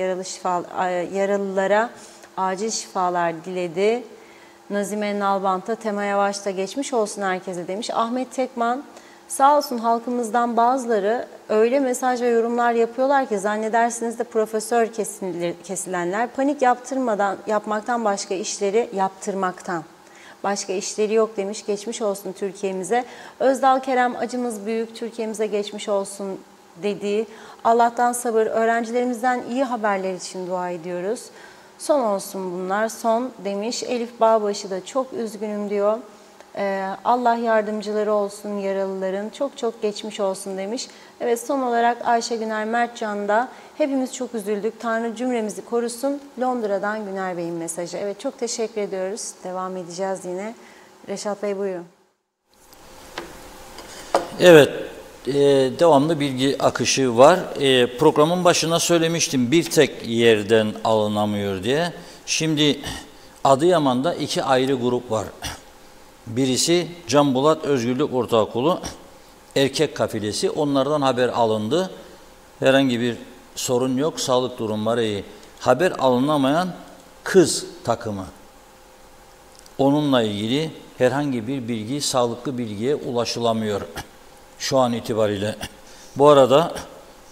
yaralılara acil şifalar diledi. Nazime Nalbant'a, Tema Yavaş da geçmiş olsun herkese demiş. Ahmet Tekman, sağ olsun halkımızdan bazıları öyle mesaj ve yorumlar yapıyorlar ki zannedersiniz de profesör kesilenler panik yapmaktan başka işleri yok demiş. Geçmiş olsun Türkiye'mize. Özdal Kerem, acımız büyük, Türkiye'mize geçmiş olsun dediği. Allah'tan sabır, öğrencilerimizden iyi haberler için dua ediyoruz. Son olsun bunlar, son demiş. Elif Bağbaşı da çok üzgünüm diyor. Allah yardımcıları olsun yaralıların, çok geçmiş olsun demiş. Evet, son olarak Ayşe Güner Mertcan da hepimiz çok üzüldük, Tanrı cümlemizi korusun. Londra'dan Güner Bey'in mesajı. Evet, çok teşekkür ediyoruz. Devam edeceğiz yine. Reşat Bey buyurun. Evet, devamlı bilgi akışı var. Programın başına söylemiştim bir tek yerden alınamıyor diye. Şimdi Adıyaman'da iki ayrı grup var. Birisi Can Bulat Özgürlük Ortaokulu erkek kafilesi. Onlardan haber alındı. Herhangi bir sorun yok. Sağlık durumları iyi. Haber alınamayan kız takımı. Onunla ilgili herhangi bir bilgi, sağlıklı bilgiye ulaşılamıyor şu an itibariyle. Bu arada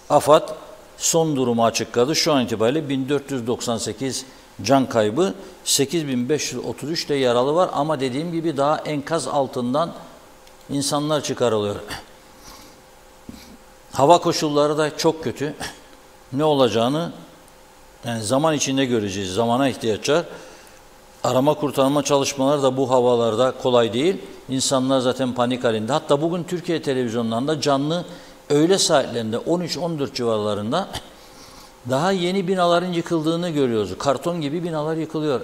AFAD son durumu açıkladı. Şu an itibariyle 1498 can kaybı, 8.533 de yaralı var ama dediğim gibi daha enkaz altından insanlar çıkarılıyor. Hava koşulları da çok kötü. Ne olacağını yani zaman içinde göreceğiz. Zamana ihtiyaç var. Arama kurtarma çalışmaları da bu havalarda kolay değil. İnsanlar zaten panik halinde. Hatta bugün Türkiye televizyonlarında canlı öğle saatlerinde 13-14 civarlarında daha yeni binaların yıkıldığını görüyoruz. Karton gibi binalar yıkılıyor.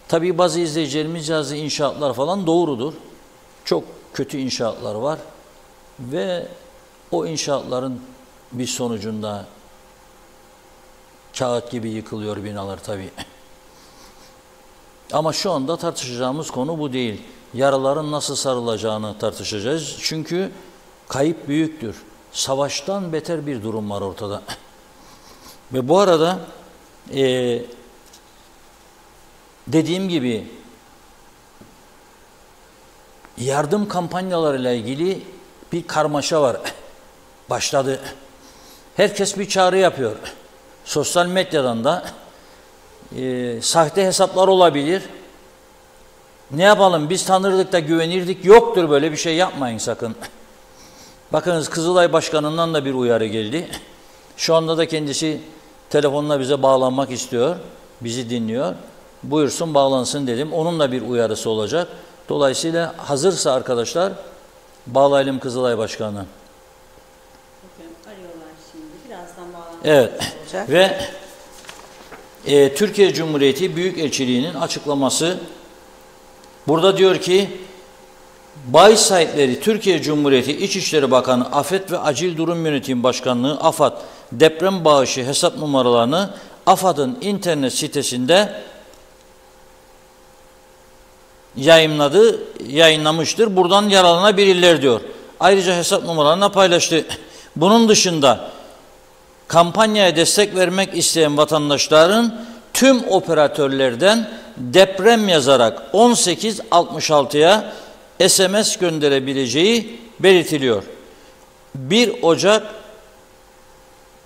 Tabii bazı izleyicilerimiz yazdığı inşaatlar falan doğrudur. Çok kötü inşaatlar var. Ve o inşaatların bir sonucunda kağıt gibi yıkılıyor binalar tabii. Ama şu anda tartışacağımız konu bu değil. Yaraların nasıl sarılacağını tartışacağız. Çünkü kayıp büyüktür. Savaştan beter bir durum var ortada. Ve bu arada dediğim gibi yardım kampanyalarıyla ilgili bir karmaşa var. Başladı. Herkes bir çağrı yapıyor. Sosyal medyadan da sahte hesaplar olabilir. Ne yapalım? Biz tanırdık da güvenirdik. Yoktur, böyle bir şey yapmayın sakın. Bakınız, Kızılay Başkanı'ndan da bir uyarı geldi. Şu anda da kendisi telefonla bize bağlanmak istiyor. Bizi dinliyor. Buyursun, bağlansın dedim. Onun da bir uyarısı olacak. Dolayısıyla hazırsa arkadaşlar bağlayalım Kızılay Başkanı. Arıyorlar şimdi. Birazdan bağlanmak Evet. olacak. Ve Türkiye Cumhuriyeti Büyükelçiliği'nin açıklaması burada diyor ki, bahis sahipleri Türkiye Cumhuriyeti İçişleri Bakanı, Afet ve Acil Durum Yönetimi Başkanlığı, AFAD deprem bağışı hesap numaralarını AFAD'ın internet sitesinde yayınlamıştır. Buradan yararlanabilirler diyor. Ayrıca hesap numaralarını paylaştı. Bunun dışında kampanyaya destek vermek isteyen vatandaşların tüm operatörlerden deprem yazarak 1866'ya SMS gönderebileceği belirtiliyor. 1 Ocak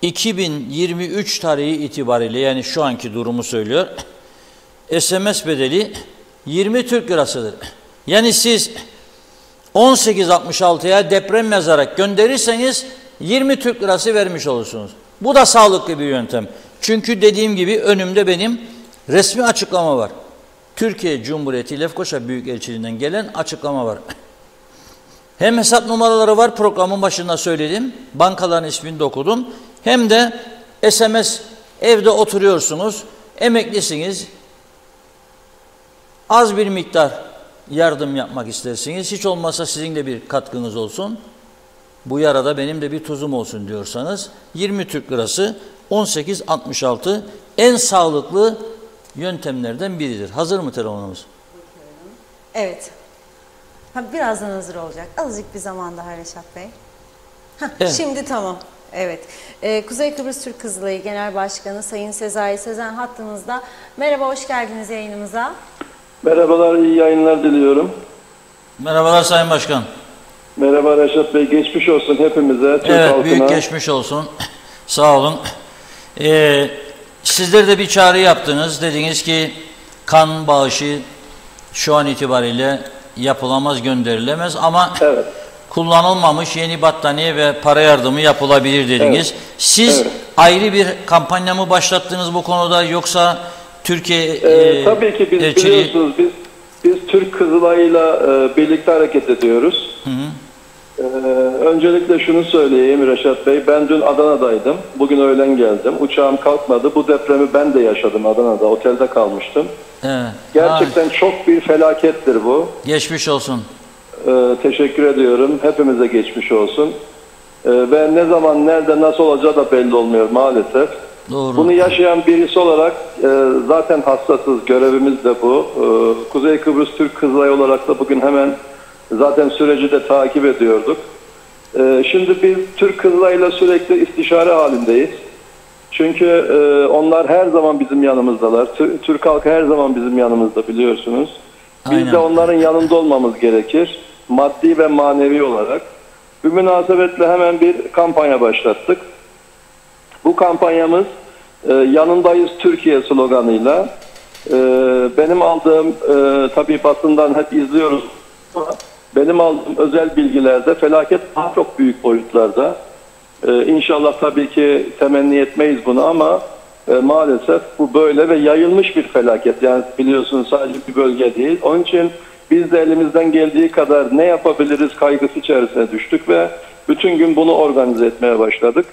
2023 tarihi itibariyle, yani şu anki durumu söylüyor, SMS bedeli 20 Türk lirasıdır. Yani siz 1866'ya deprem yazarak gönderirseniz 20 Türk lirası vermiş olursunuz. Bu da sağlıklı bir yöntem. Çünkü dediğim gibi önümde benim resmi açıklama var. Türkiye Cumhuriyeti Lefkoşa Büyükelçiliğinden gelen açıklama var. Hem hesap numaraları var, programın başında söyledim. Bankaların ismini de okudum. Hem de SMS, evde oturuyorsunuz, emeklisiniz, az bir miktar yardım yapmak istersiniz. Hiç olmazsa sizin de bir katkınız olsun. Bu yarada benim de bir tuzum olsun diyorsanız 20 Türk lirası 1866 en sağlıklı yöntemlerden biridir. Hazır mı telefonumuz? Evet. Birazdan hazır olacak. Azıcık bir zaman daha Reşat Bey. Evet. Şimdi tamam. Evet. Kuzey Kıbrıs Türk Kızılayı Genel Başkanı Sayın Sezai Sezen hattımızda. Merhaba, hoş geldiniz yayınımıza. Merhabalar, iyi yayınlar diliyorum. Merhabalar Sayın Başkan. Merhaba Reşat Bey, geçmiş olsun hepimize, Türk evet, halkına. Büyük geçmiş olsun. Sağ olun. Sizler de bir çağrı yaptınız. Dediniz ki kan bağışı şu an itibariyle yapılamaz, gönderilemez ama Evet. kullanılmamış yeni battaniye ve para yardımı yapılabilir dediniz. Evet. Siz Evet. ayrı bir kampanya mı başlattınız bu konuda, yoksa Türkiye tabii ki biz elçiliği... biliyorsunuz biz Türk Kızılay'la birlikte hareket ediyoruz. Hı hı. Öncelikle şunu söyleyeyim Reşat Bey, ben dün Adana'daydım. Bugün öğlen geldim. Uçağım kalkmadı. Bu depremi ben de yaşadım Adana'da. Otelde kalmıştım. Evet. Gerçekten çok bir felakettir bu. Geçmiş olsun. Teşekkür ediyorum. Hepimize geçmiş olsun. Ve ne zaman, nerede, nasıl olacağı da belli olmuyor maalesef. Doğru. Bunu yaşayan birisi olarak zaten hassasız, görevimiz de bu. Kuzey Kıbrıs Türk Kızılayı olarak da bugün hemen zaten süreci de takip ediyorduk. Şimdi biz Türk Kızılayı'yla sürekli istişare halindeyiz. Çünkü onlar her zaman bizim yanımızdalar. Türk halkı her zaman bizim yanımızda, biliyorsunuz. Biz Aynen. de onların yanında olmamız gerekir. Maddi ve manevi olarak. Bu münasebetle hemen bir kampanya başlattık. Bu kampanyamız yanındayız Türkiye sloganıyla. Benim aldığım, tabii basından hep izliyoruz ama benim aldığım özel bilgilerde felaket daha çok büyük boyutlarda. İnşallah tabii ki temenni etmeyiz bunu ama maalesef bu böyle ve yayılmış bir felaket. Yani biliyorsunuz sadece bir bölge değil. Onun için biz de elimizden geldiği kadar ne yapabiliriz kaygısı içerisine düştük ve bütün gün bunu organize etmeye başladık.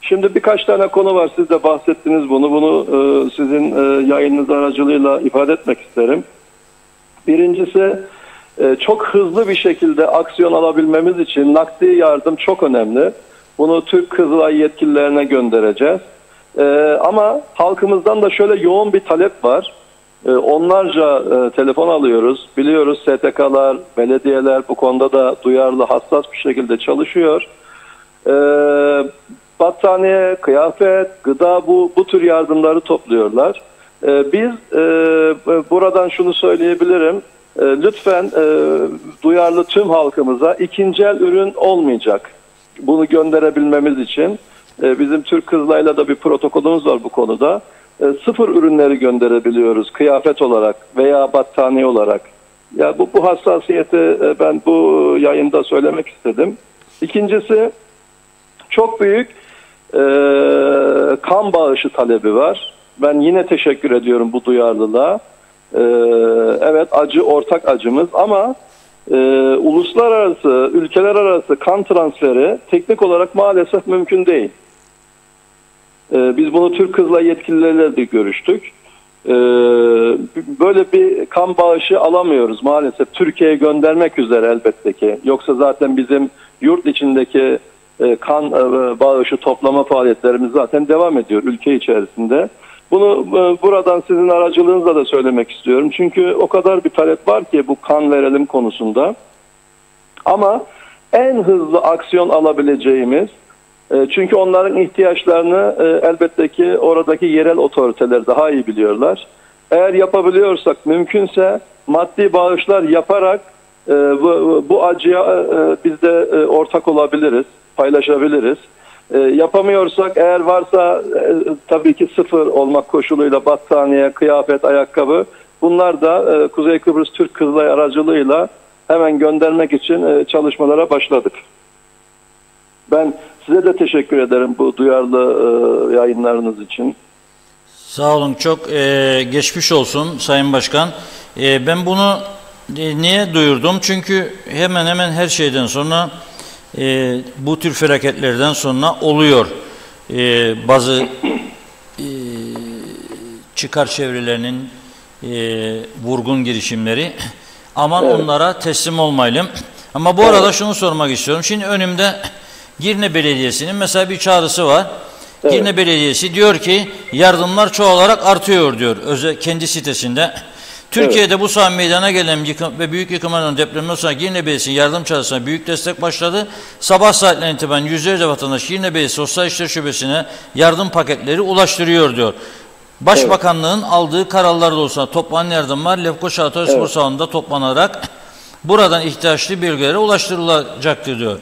Şimdi birkaç tane konu var. Siz de bahsettiniz bunu. Bunu sizin yayınınız aracılığıyla ifade etmek isterim. Birincisi çok hızlı bir şekilde aksiyon alabilmemiz için nakdi yardım çok önemli. Bunu Türk Kızılay yetkililerine göndereceğiz. Ama halkımızdan da şöyle yoğun bir talep var. Onlarca telefon alıyoruz. Biliyoruz STK'lar, belediyeler bu konuda da duyarlı, hassas bir şekilde çalışıyor. Battaniye, kıyafet, gıda bu tür yardımları topluyorlar. Biz buradan şunu söyleyebilirim. Lütfen duyarlı tüm halkımıza ikinci el ürün olmayacak. Bunu gönderebilmemiz için bizim Türk Kızılay'la da bir protokolümüz var bu konuda. Sıfır ürünleri gönderebiliyoruz kıyafet olarak veya battaniye olarak. Ya bu hassasiyeti ben bu yayında söylemek istedim. İkincisi çok büyük kan bağışı talebi var. Ben yine teşekkür ediyorum bu duyarlılığa. Evet acı ortak acımız ama uluslararası, ülkeler arası kan transferi teknik olarak maalesef mümkün değil. Biz bunu Türk Kızılay yetkilileriyle de görüştük. Böyle bir kan bağışı alamıyoruz maalesef. Türkiye'ye göndermek üzere elbette ki. Yoksa zaten bizim yurt içindeki kan bağışı toplama faaliyetlerimiz zaten devam ediyor ülke içerisinde. Bunu buradan sizin aracılığınızla da söylemek istiyorum. Çünkü o kadar bir talep var ki bu kan verelim konusunda. Ama en hızlı aksiyon alabileceğimiz, çünkü onların ihtiyaçlarını elbette ki oradaki yerel otoriteler daha iyi biliyorlar. Eğer yapabiliyorsak mümkünse maddi bağışlar yaparak bu acıya biz de ortak olabiliriz, paylaşabiliriz. Yapamıyorsak eğer varsa tabii ki sıfır olmak koşuluyla battaniye, kıyafet, ayakkabı bunlar da Kuzey Kıbrıs Türk Kızılay aracılığıyla hemen göndermek için çalışmalara başladık. Ben size de teşekkür ederim bu duyarlı yayınlarınız için. Sağ olun. Çok geçmiş olsun Sayın Başkan. Ben bunu niye duyurdum? Çünkü hemen hemen her şeyden sonra bu tür felaketlerden sonra oluyor. Bazı çıkar çevrelerinin vurgun girişimleri. Aman evet, onlara teslim olmayalım. Ama bu arada şunu sormak istiyorum. Şimdi önümde Girne Belediyesi'nin mesela bir çağrısı var. Evet. Girne Belediyesi diyor ki yardımlar çoğalarak artıyor diyor kendi sitesinde. Türkiye'de evet, bu saat meydana gelen ve büyük yıkımların depremden sonra Girne Belediyesi'nin yardım çağrısına büyük destek başladı. Sabah saatlerine itibaren yüzlerce vatandaş Girne Belediyesi Sosyal İşler Şubesi'ne yardım paketleri ulaştırıyor diyor. Başbakanlığın evet, aldığı kararlar olsa toplanan yardımlar Lefkoşa Atatürk Spor Salonu'nda toplanarak buradan ihtiyaçlı bölgelere ulaştırılacaktır diyor.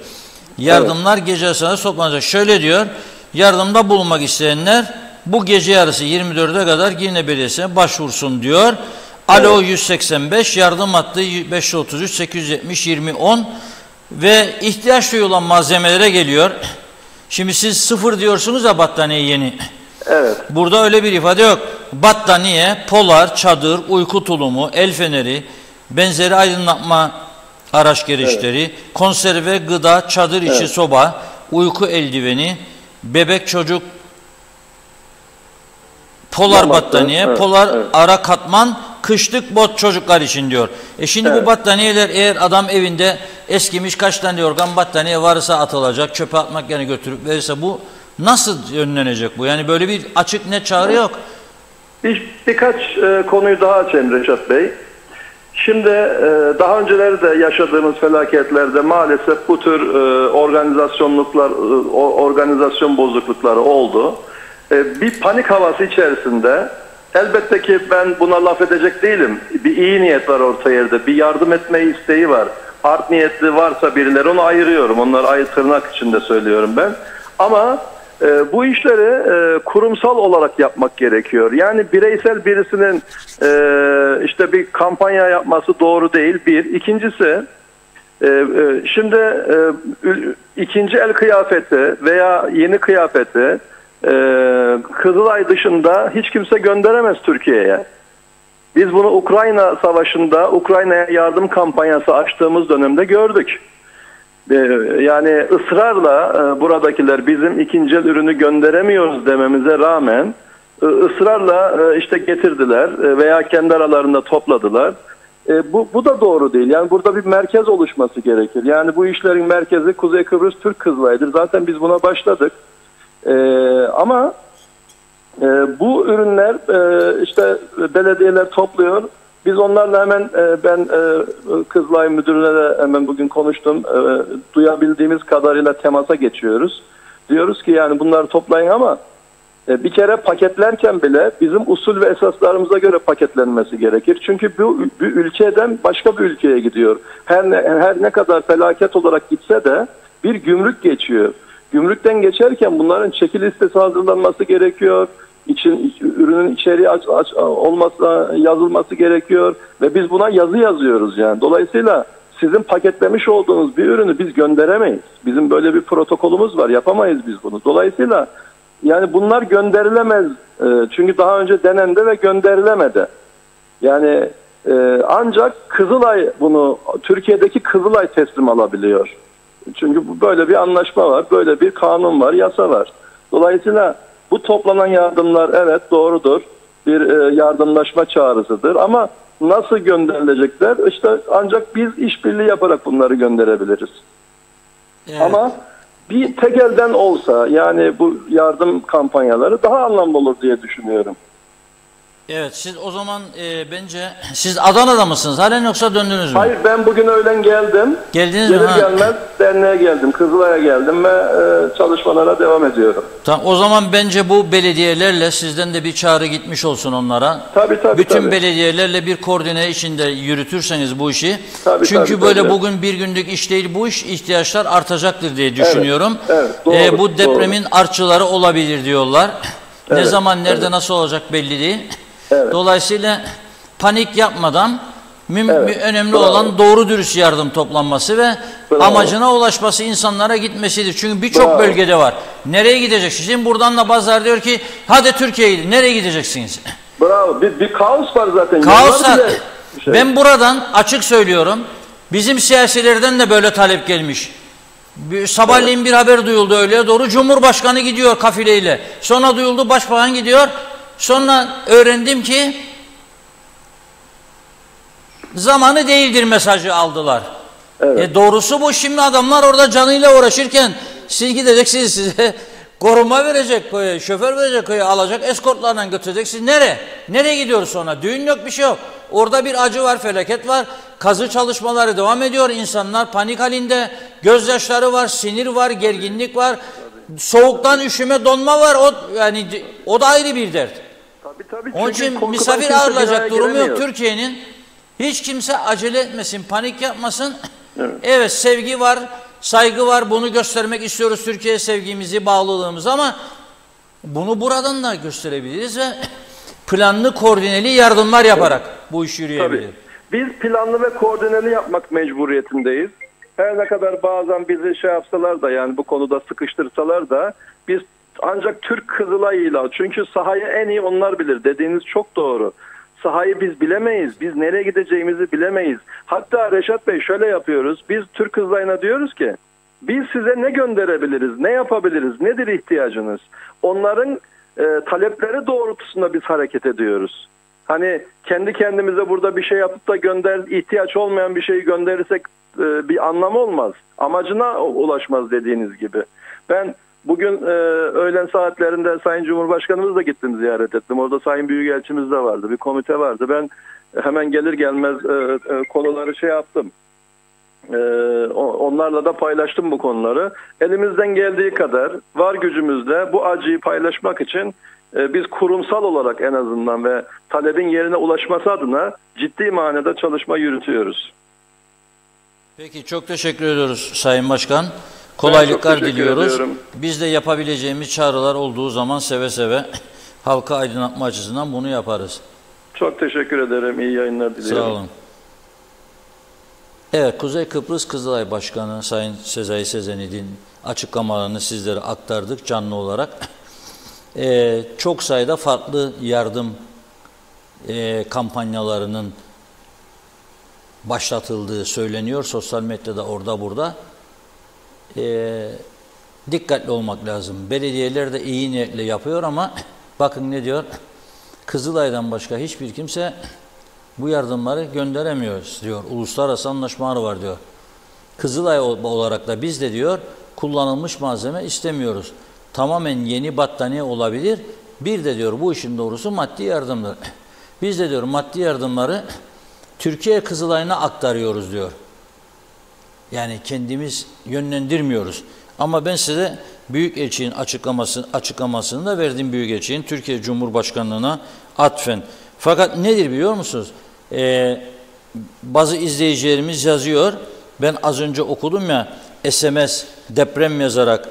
Yardımlar evet, gece arasında toplanacak. Şöyle diyor, yardımda bulunmak isteyenler bu gece yarısı 24'e kadar Girne Belediyesi'ne başvursun diyor. Alo 185 yardım hattı 533 870 2010 ve ihtiyaç duyulan malzemelere geliyor. Şimdi siz sıfır diyorsunuz ya battaniye yeni. Evet. Burada öyle bir ifade yok. Battaniye, polar, çadır, uyku tulumu, el feneri, benzeri aydınlatma araç gereçleri, evet, konserve, gıda, çadır içi evet, soba, uyku eldiveni, bebek çocuk, polar battaniye, evet, polar evet, ara katman, kışlık bot çocuklar için diyor. Şimdi evet, bu battaniyeler eğer adam evinde eskimiş kaç tane yorgan battaniye varsa atılacak, çöpe atmak yerine götürüp verirse bu nasıl önlenecek bu? Yani böyle bir açık net çağrı yok. Birkaç konuyu daha açayım Reşat Bey. Şimdi daha önceleri de yaşadığımız felaketlerde maalesef bu tür organizasyon bozuklukları oldu. Bir panik havası içerisinde elbette ki ben buna laf edecek değilim. Bir iyi niyet var orta yerde. Bir yardım etme isteği var. Art niyetli varsa birileri onu ayırıyorum. Onları ayrı tırnak içinde söylüyorum ben. Ama Bu işleri kurumsal olarak yapmak gerekiyor. Yani bireysel birisinin işte bir kampanya yapması doğru değil. Bir. İkincisi, şimdi ikinci el kıyafeti veya yeni kıyafeti Kızılay dışında hiç kimse gönderemez Türkiye'ye. Biz bunu Ukrayna Savaşı'nda Ukrayna'ya yardım kampanyası açtığımız dönemde gördük. Yani ısrarla buradakiler bizim ikinci el ürünü gönderemiyoruz dememize rağmen ısrarla işte getirdiler veya kendi aralarında topladılar. Bu da doğru değil. Yani burada bir merkez oluşması gerekir. Yani bu işlerin merkezi Kuzey Kıbrıs Türk Kızılay'dır. Zaten biz buna başladık. Ama bu ürünler işte belediyeler topluyor. Biz onlarla hemen ben Kızılay Müdürü'ne de hemen bugün konuştum. Duyabildiğimiz kadarıyla temasa geçiyoruz. Diyoruz ki yani bunları toplayın ama bir kere paketlerken bile bizim usul ve esaslarımıza göre paketlenmesi gerekir. Çünkü bu ülkeden başka bir ülkeye gidiyor. Her ne kadar felaket olarak gitse de bir gümrük geçiyor. Gümrükten geçerken bunların çeki listesi hazırlanması gerekiyor. Ürünün içeriği yazılması gerekiyor ve biz buna yazı yazıyoruz yani. Dolayısıyla sizin paketlemiş olduğunuz bir ürünü biz gönderemeyiz. Bizim böyle bir protokolümüz var. Yapamayız biz bunu. Dolayısıyla yani bunlar gönderilemez. Çünkü daha önce denendi ve gönderilemedi. Yani ancak Kızılay bunu Türkiye'deki Kızılay teslim alabiliyor. Çünkü böyle bir anlaşma var, böyle bir kanun var, yasa var. Dolayısıyla bu toplanan yardımlar evet doğrudur. Bir yardımlaşma çağrısıdır ama nasıl gönderilecekler? İşte ancak biz işbirliği yaparak bunları gönderebiliriz. Evet. Ama bir tek elden olsa yani bu yardım kampanyaları daha anlamlı olur diye düşünüyorum. Evet, siz o zaman bence siz Adana'da mısınız halen yoksa döndünüz mü? Hayır, ben bugün öğlen geldim. Geldiniz mi? Gelir gelmez derneğe geldim, Kızılay'a geldim ve çalışmalara devam ediyorum. Tamam, o zaman bence bu belediyelerle sizden de bir çağrı gitmiş olsun onlara. Tabii. Bütün belediyelerle bir koordine içinde yürütürseniz bu işi. Tabii, böyle bugün bir günlük iş değil, bu iş ihtiyaçlar artacaktır diye düşünüyorum. Evet, doğru, bu depremin artçıları olabilir diyorlar. Evet, ne zaman nerede nasıl olacak belli değil. Evet. Dolayısıyla panik yapmadan önemli olan doğru dürüst yardım toplanması ve amacına ulaşması, insanlara gitmesidir. Çünkü birçok bölgede var. Nereye gideceksiniz? Şimdi buradan da bazıları diyor ki hadi Türkiye'ye gidin. Nereye gideceksiniz? Bravo. Bir kaos var zaten. Kaos var. Ben buradan açık söylüyorum. Bizim siyasilerden de böyle talep gelmiş. Sabahleyin bir haber duyuldu öğleye doğru. Cumhurbaşkanı gidiyor kafileyle. Sonra duyuldu başbakan gidiyor. Sonra öğrendim ki zamanı değildir mesajı aldılar. Evet. Doğrusu bu. Şimdi adamlar orada canıyla uğraşırken siz gideceksiniz, size koruma verecek, şoför verecek, alacak, eskortlarla götürecek. Siz nereye gidiyoruz sonra? Düğün yok, bir şey yok. Orada bir acı var, felaket var. Kazı çalışmaları devam ediyor. İnsanlar panik halinde. Gözyaşları var, sinir var, gerginlik var. Soğuktan üşüme, donma var. O da ayrı bir dert. Tabii. Onun için misafir ağırlayacak durumu yok Türkiye'nin. Hiç kimse acele etmesin, panik yapmasın. Evet, sevgi var, saygı var. Bunu göstermek istiyoruz, Türkiye sevgimizi, bağlılığımızı, ama bunu buradan da gösterebiliriz ve planlı, koordineli yardımlar yaparak bu iş yürüyebilir. Tabii. Biz planlı ve koordineli yapmak mecburiyetindeyiz. Her ne kadar bazen bizi yapsalar da, yani bu konuda sıkıştırsalar da, biz ancak Türk Kızılay'ıyla, çünkü sahayı en iyi onlar bilir. Dediğiniz çok doğru. Sahayı biz bilemeyiz. Biz nereye gideceğimizi bilemeyiz. Hatta Reşat Bey şöyle yapıyoruz. Biz Türk Kızılay'ına diyoruz ki biz size ne gönderebiliriz, ne yapabiliriz, nedir ihtiyacınız? Onların talepleri doğrultusunda biz hareket ediyoruz. Hani kendi kendimize burada bir şey yapıp da ihtiyaç olmayan bir şeyi gönderirsek bir anlamı olmaz. Amacına ulaşmaz dediğiniz gibi. Ben bugün öğlen saatlerinde Sayın Cumhurbaşkanımızla gittim, ziyaret ettim. Orada Sayın Büyükelçimiz de vardı, bir komite vardı. Ben hemen gelir gelmez konuları yaptım. Onlarla da paylaştım bu konuları. Elimizden geldiği kadar var gücümüzle bu acıyı paylaşmak için biz kurumsal olarak en azından ve talebin yerine ulaşması adına ciddi manada çalışma yürütüyoruz. Peki, çok teşekkür ediyoruz Sayın Başkan. Kolaylıklar teşekkür diliyoruz. ediyorum. Biz de yapabileceğimiz çağrılar olduğu zaman seve seve halka aydınlatma açısından bunu yaparız. Çok teşekkür ederim. İyi yayınlar diliyorum. Sağ olun. Evet, Kuzey Kıbrıs Kızılay Başkanı Sayın Sezai Sezenid'in açıklamalarını sizlere aktardık canlı olarak. Çok sayıda farklı yardım kampanyalarının başlatıldığı söyleniyor. Sosyal medyada orada burada. Dikkatli olmak lazım. Belediyeler de iyi niyetle yapıyor ama bakın ne diyor? Kızılay'dan başka hiçbir kimse bu yardımları gönderemiyoruz diyor. Uluslararası anlaşmalar var diyor. Kızılay olarak da biz de diyor kullanılmış malzeme istemiyoruz. Tamamen yeni battaniye olabilir. Bir de diyor bu işin doğrusu maddi yardımdır. Biz de diyor maddi yardımları Türkiye Kızılay'ına aktarıyoruz diyor. Yani kendimiz yönlendirmiyoruz. Ama ben size Büyükelçinin açıklamasını da verdim Büyükelçinin Türkiye Cumhurbaşkanlığına atfen. Fakat nedir biliyor musunuz? Bazı izleyicilerimiz yazıyor. Ben az önce okudum ya SMS deprem yazarak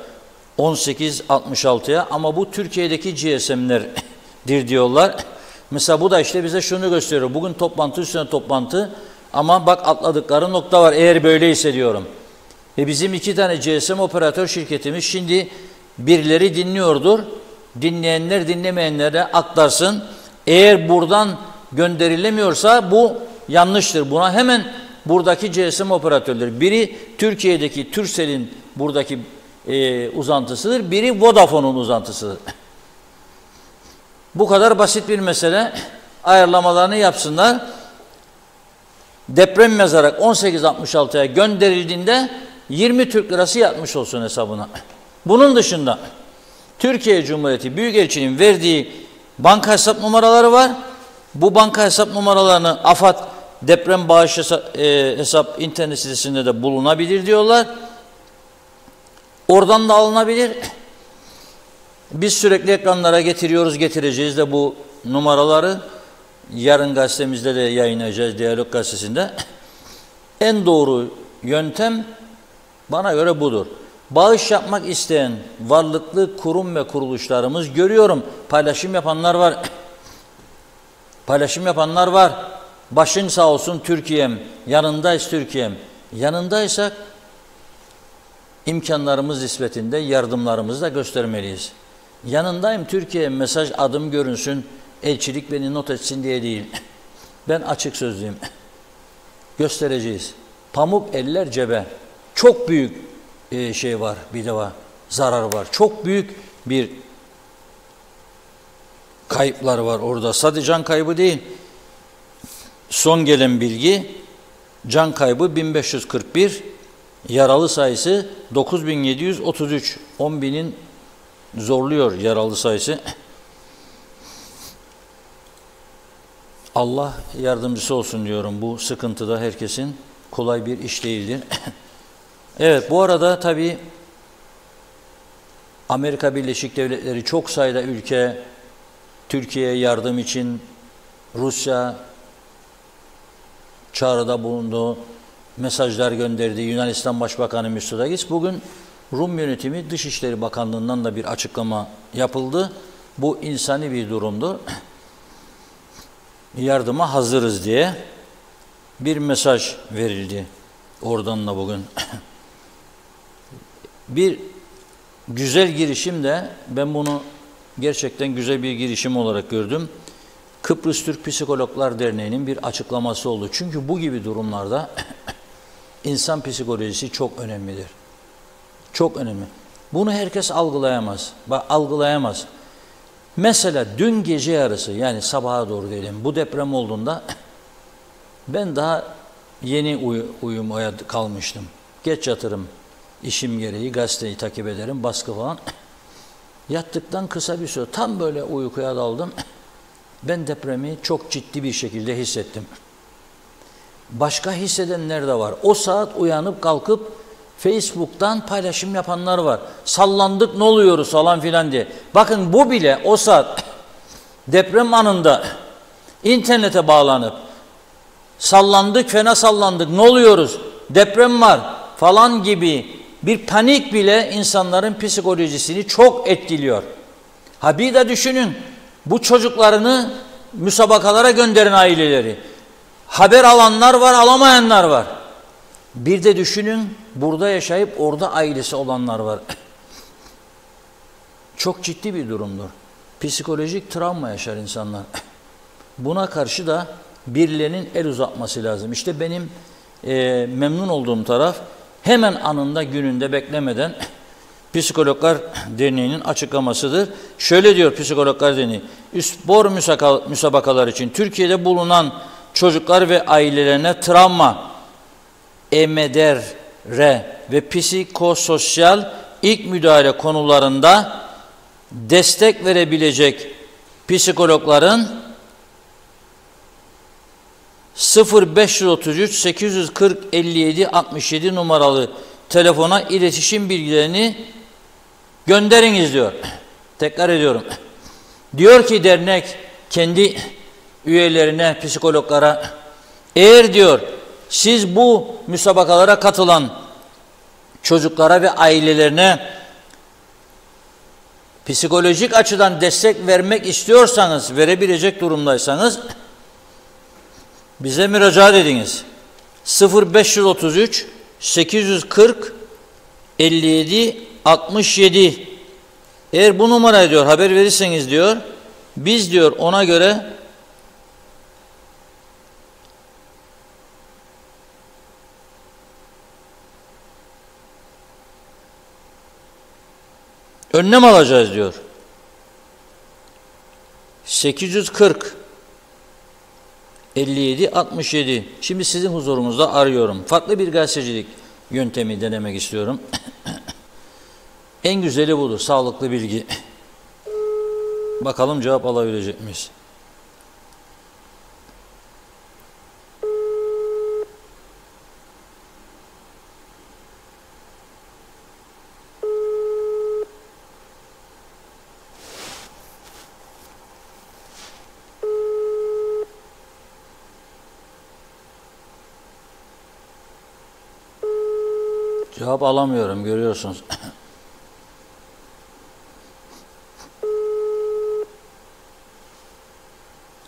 1866'ya ama bu Türkiye'deki GSM'lerdir diyorlar. Mesela bu da işte bize şunu gösteriyor. Bugün toplantı üstüne toplantı ama bak atladıkları nokta var eğer böyleyse diyorum. Ve bizim 2 tane GSM operatör şirketimiz şimdi birileri dinliyordur. Dinleyenler dinlemeyenlere aktarsın. Eğer buradan gönderilemiyorsa bu yanlıştır. Buna hemen buradaki GSM operatörleri. Biri Türkiye'deki Turkcell'in buradaki uzantısıdır. Biri Vodafone'un uzantısıdır. Bu kadar basit bir mesele. Ayarlamalarını yapsınlar. Deprem yazarak 1866'ya gönderildiğinde 20 Türk lirası yatmış olsun hesabına. Bunun dışında Türkiye Cumhuriyeti Büyükelçiliğinin verdiği banka hesap numaraları var. Bu banka hesap numaralarını AFAD deprem bağış hesap internet sitesinde de bulunabilir diyorlar. Oradan da alınabilir. Biz sürekli ekranlara getireceğiz de bu numaraları. Yarın gazetemizde de yayınlayacağız, Diyalog Gazetesi'nde. En doğru yöntem bana göre budur. Bağış yapmak isteyen varlıklı kurum ve kuruluşlarımız görüyorum. Paylaşım yapanlar var. Paylaşım yapanlar var. Başın sağ olsun Türkiye'm, yanındayız Türkiye'm. Yanındaysak imkanlarımız nispetinde yardımlarımızı da göstermeliyiz. Yanındayım Türkiye, mesaj adım görünsün, elçilik beni not etsin diye değil. Ben açık sözlüyüm. Göstereceğiz. Pamuk eller cebe. Çok büyük şey var, bir de var. Zarar var. Çok büyük bir kayıplar var orada. Sadece can kaybı değil. Son gelen bilgi can kaybı 1541, yaralı sayısı 9733. 10.000'in zorluyor yaralı sayısı. Allah yardımcısı olsun diyorum. Bu sıkıntıda herkesin kolay bir iş değildir. Evet, bu arada tabii Amerika Birleşik Devletleri çok sayıda ülke Türkiye'ye yardım için, Rusya çağrıda bulundu, mesajlar gönderdi. Yunanistan Başbakanı Mitsotakis. Bugün Rum yönetimi Dışişleri Bakanlığı'ndan da bir açıklama yapıldı. Bu insani bir durumdur. Yardıma hazırız diye bir mesaj verildi oradan da bugün. Bir güzel girişim de, ben bunu gerçekten güzel bir girişim olarak gördüm. Kıbrıs Türk Psikologlar Derneği'nin bir açıklaması oldu. Çünkü bu gibi durumlarda insan psikolojisi çok önemlidir. Çok önemli. Bunu herkes algılayamaz. Bak, algılayamaz. Mesela dün gece yarısı, yani sabaha doğru diyelim, bu deprem olduğunda ben daha yeni uyumaya kalmıştım. Geç yatırım, işim gereği gazeteyi takip ederim, baskı falan. Yattıktan kısa bir süre tam böyle uykuya daldım. Ben depremi çok ciddi bir şekilde hissettim. Başka hissedenler de var. O saat uyanıp kalkıp Facebook'tan paylaşım yapanlar var. Sallandık, ne oluyoruz falan filan diye. Bakın bu bile o saat deprem anında internete bağlanıp sallandık, fena sallandık, ne oluyoruz, deprem var falan gibi Bir panik bile insanların psikolojisini çok etkiliyor. Ha bir de düşünün, bu çocuklarını müsabakalara gönderen aileleri. Haber alanlar var, alamayanlar var. Bir de düşünün, burada yaşayıp orada ailesi olanlar var. Çok ciddi bir durumdur. Psikolojik travma yaşar insanlar. Buna karşı da birilerinin el uzatması lazım. İşte benim memnun olduğum taraf, hemen anında gününde beklemeden Psikologlar Derneği'nin açıklamasıdır. Şöyle diyor Psikologlar Derneği, spor müsabakalar için Türkiye'de bulunan çocuklar ve ailelerine travma, EMDR ve psikososyal ilk müdahale konularında destek verebilecek psikologların 0533 840 57 67 numaralı telefona iletişim bilgilerini gönderiniz diyor. Tekrar ediyorum. Diyor ki dernek kendi üyelerine, psikologlara, eğer diyor siz bu müsabakalara katılan çocuklara ve ailelerine psikolojik açıdan destek vermek istiyorsanız, verebilecek durumdaysanız bize müracaat ediniz. 0533 840 57 67. Eğer bu numaraya diyor haber verirseniz diyor, biz diyor ona göre önlem alacağız diyor. 840 57 67. Şimdi sizin huzurunuzda arıyorum. Farklı bir gazetecilik yöntemi denemek istiyorum. En güzeli budur. Sağlıklı bilgi. Bakalım cevap alabilecek miyiz? Cevap alamıyorum, görüyorsunuz.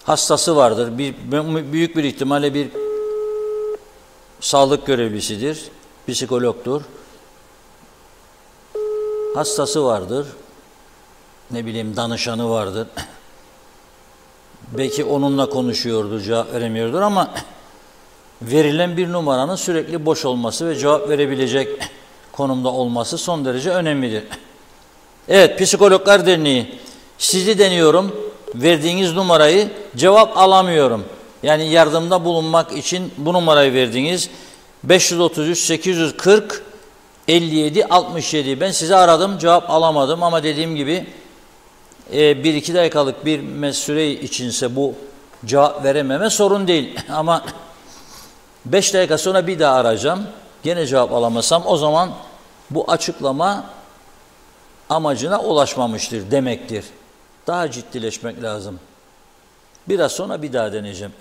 Hastası vardır. Büyük bir ihtimalle bir sağlık görevlisidir. Psikologdur. Hastası vardır. Ne bileyim danışanı vardır. Belki onunla konuşuyordur, cevap veremiyordur ama verilen bir numaranın sürekli boş olması ve cevap verebilecek konumda olması son derece önemlidir. Evet, Psikologlar Derneği, sizi deniyorum, verdiğiniz numarayı cevap alamıyorum. Yani yardımda bulunmak için bu numarayı verdiniz. 533 840 57 67. Ben sizi aradım, cevap alamadım ama dediğim gibi 1-2 dakikalık bir süre içinse bu cevap verememe sorun değil. Ama 5 dakika sonra bir daha arayacağım. Gene cevap alamazsam o zaman bu açıklama amacına ulaşmamıştır demektir. Daha ciddileşmek lazım. Biraz sonra bir daha deneyeceğim.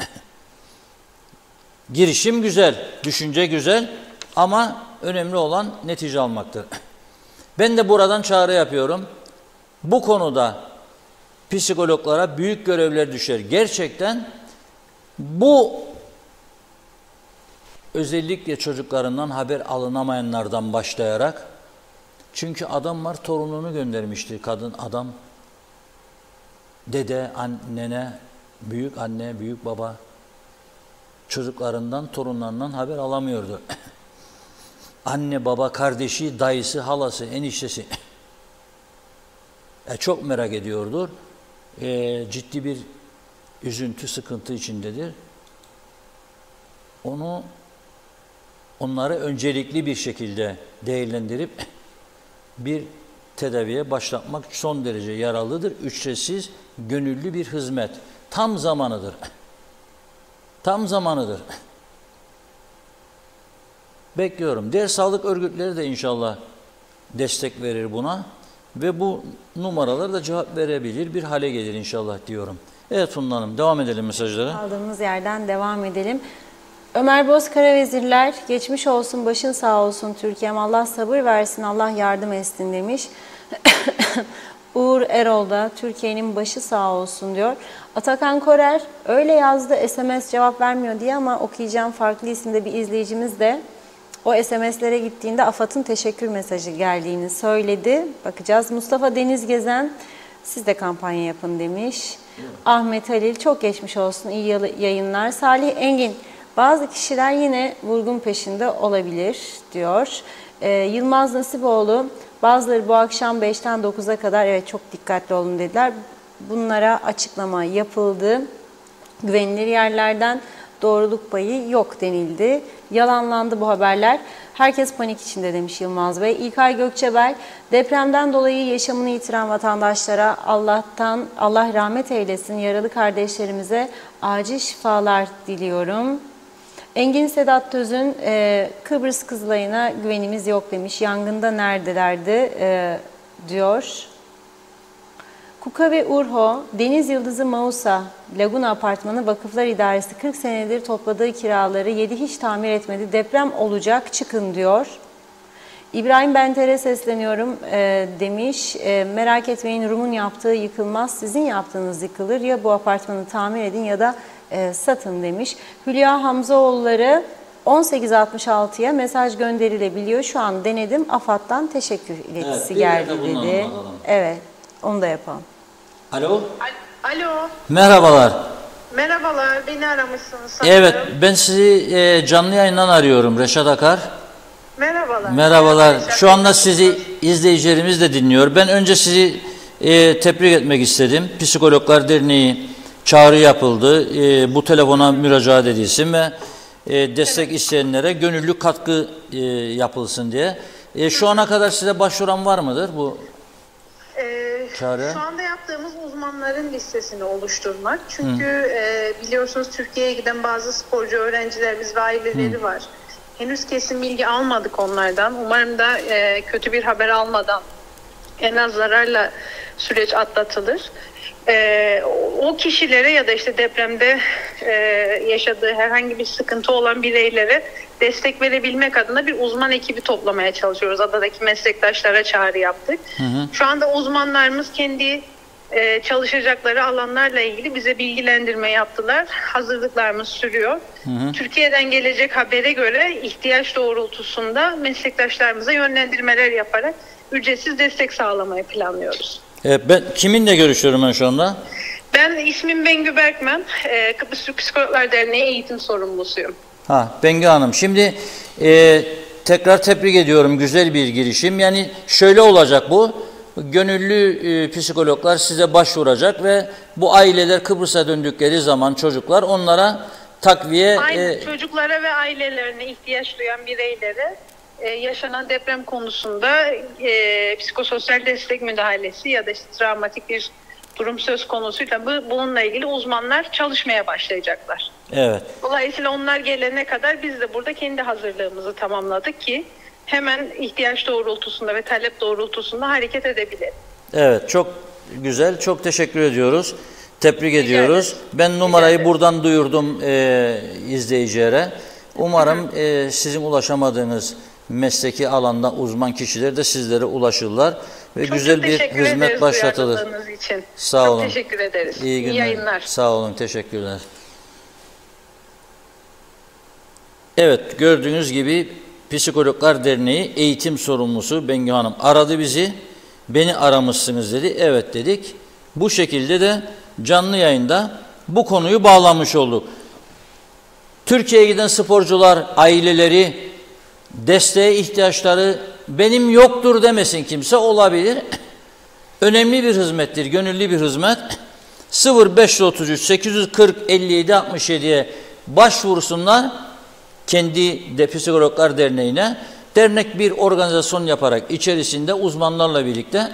Girişim güzel, düşünce güzel ama önemli olan netice almaktır. Ben de buradan çağrı yapıyorum. Bu konuda psikologlara büyük görevler düşer. Gerçekten bu özellikle çocuklarından haber alınamayanlardan başlayarak, çünkü adam var torununu göndermiştir, kadın adam, dede, annene, büyük anne, büyük baba çocuklarından, torunlarından haber alamıyordu. Anne, baba, kardeşi, dayısı, halası, eniştesi çok merak ediyordur. Ciddi bir üzüntü, sıkıntı içindedir. Onları öncelikli bir şekilde değerlendirip bir tedaviye başlatmak son derece yararlıdır. Ücretsiz, gönüllü bir hizmet. Tam zamanıdır. Tam zamanıdır. Bekliyorum. Diğer sağlık örgütleri de inşallah destek verir buna ve bu numaralar da cevap verebilir bir hale gelir inşallah diyorum. Evet Funda Hanım, devam edelim mesajlara. Aldığımız yerden devam edelim. Ömer Bozkara vezirler, geçmiş olsun, başın sağ olsun Türkiye'm, Allah sabır versin, Allah yardım etsin demiş. Uğur Erol da Türkiye'nin başı sağ olsun diyor. Atakan Korer öyle yazdı, SMS cevap vermiyor diye, ama okuyacağım farklı isimde bir izleyicimiz de o SMS'lere gittiğinde AFAD'ın teşekkür mesajı geldiğini söyledi. Bakacağız. Mustafa Deniz Gezen, siz de kampanya yapın demiş. Ahmet Halil, çok geçmiş olsun, iyi yayınlar. Salih Engin, bazı kişiler yine vurgun peşinde olabilir diyor. Yılmaz Nasipoğlu, bazıları bu akşam 5'ten 9'a kadar evet çok dikkatli olun dediler. Bunlara açıklama yapıldı. Güvenilir yerlerden doğruluk payı yok denildi. Yalanlandı bu haberler. Herkes panik içinde demiş Yılmaz Bey. İlkay Gökçebel, depremden dolayı yaşamını yitiren vatandaşlara Allah rahmet eylesin. Yaralı kardeşlerimize acil şifalar diliyorum. Engin Sedat Tözün, Kıbrıs Kızılay'ına güvenimiz yok demiş. Yangında neredelerdi diyor. Kuka ve Urho, Deniz Yıldızı Mausa, Laguna Apartmanı Vakıflar İdaresi 40 senedir topladığı kiraları 7 hiç tamir etmedi. Deprem olacak, çıkın diyor. İbrahim Benter'e sesleniyorum demiş. Merak etmeyin, Rum'un yaptığı yıkılmaz, sizin yaptığınız yıkılır. Ya bu apartmanı tamir edin ya da satın demiş. Hülya Hamzaoğulları 1866'ya mesaj gönderilebiliyor. Şu an denedim. AFAD'dan teşekkür iletisi geldi dedi. Evet, onu da yapalım. Alo. Alo. Merhabalar. Merhabalar, beni aramışsınız sanırım. Evet, ben sizi canlı yayından arıyorum, Reşat Akar. Merhabalar. Merhabalar. Reşat Şu anda Akar. sizi izleyicilerimiz de dinliyor. Ben önce sizi tebrik etmek istedim. Psikologlar Derneği çağrı yapıldı. Bu telefona müracaat edilsin ve destek isteyenlere gönüllü katkı yapılsın diye. Şu ana kadar size başvuran var mıdır bu çağrı? Şu anda yaptığımız uzmanların listesini oluşturmak. Çünkü biliyorsunuz Türkiye'ye giden bazı sporcu öğrencilerimiz ve aileleri var. Henüz kesin bilgi almadık onlardan. Umarım da kötü bir haber almadan en az zararla süreç atlatılır. O kişilere ya da işte depremde yaşadığı herhangi bir sıkıntı olan bireylere destek verebilmek adına bir uzman ekibi toplamaya çalışıyoruz. Adadaki meslektaşlara çağrı yaptık. Şu anda uzmanlarımız kendi çalışacakları alanlarla ilgili bize bilgilendirme yaptılar. Hazırlıklarımız sürüyor. Türkiye'den gelecek habere göre ihtiyaç doğrultusunda meslektaşlarımıza yönlendirmeler yaparak ücretsiz destek sağlamayı planlıyoruz. Ben kiminle görüşüyorum ben şu anda? Ben ismim Bengü Berkmen. Kıbrıs Türk Psikologlar Derneği eğitim sorumlusuyum. Bengü Hanım, şimdi tekrar tebrik ediyorum, güzel bir girişim. Yani şöyle olacak bu, gönüllü psikologlar size başvuracak ve bu aileler Kıbrıs'a döndükleri zaman çocuklar onlara takviye... Çocuklara ve ailelerine ihtiyaç duyan bireylere yaşanan deprem konusunda psikososyal destek müdahalesi ya da işte travmatik bir durum söz konusuyla bununla ilgili uzmanlar çalışmaya başlayacaklar. Evet. Dolayısıyla onlar gelene kadar biz de burada kendi hazırlığımızı tamamladık ki hemen ihtiyaç doğrultusunda ve talep doğrultusunda hareket edebilelim. Evet, çok güzel, çok teşekkür ediyoruz. Tebrik ediyoruz. Ben numarayı buradan duyurdum izleyicilere. Umarım sizin ulaşamadığınız mesleki alanda uzman kişiler de sizlere ulaşırlar ve çok güzel bir hizmet başlatılır. Için. Sağ olun. Çok teşekkür ederiz. İyi günler. İyi yayınlar. Sağ olun, teşekkürler. Evet, gördüğünüz gibi Psikologlar Derneği eğitim sorumlusu Bengü Hanım aradı bizi. Beni aramışsınız dedi. Evet dedik. Bu şekilde de canlı yayında bu konuyu bağlamış olduk. Türkiye'ye giden sporcular, aileleri, desteğe ihtiyaçları benim yoktur demesin kimse, olabilir. Önemli bir hizmettir, gönüllü bir hizmet. 0533 840 57 67'ye başvursunlar. Kendi Psikologlar Derneği'ne. Dernek bir organizasyon yaparak içerisinde uzmanlarla birlikte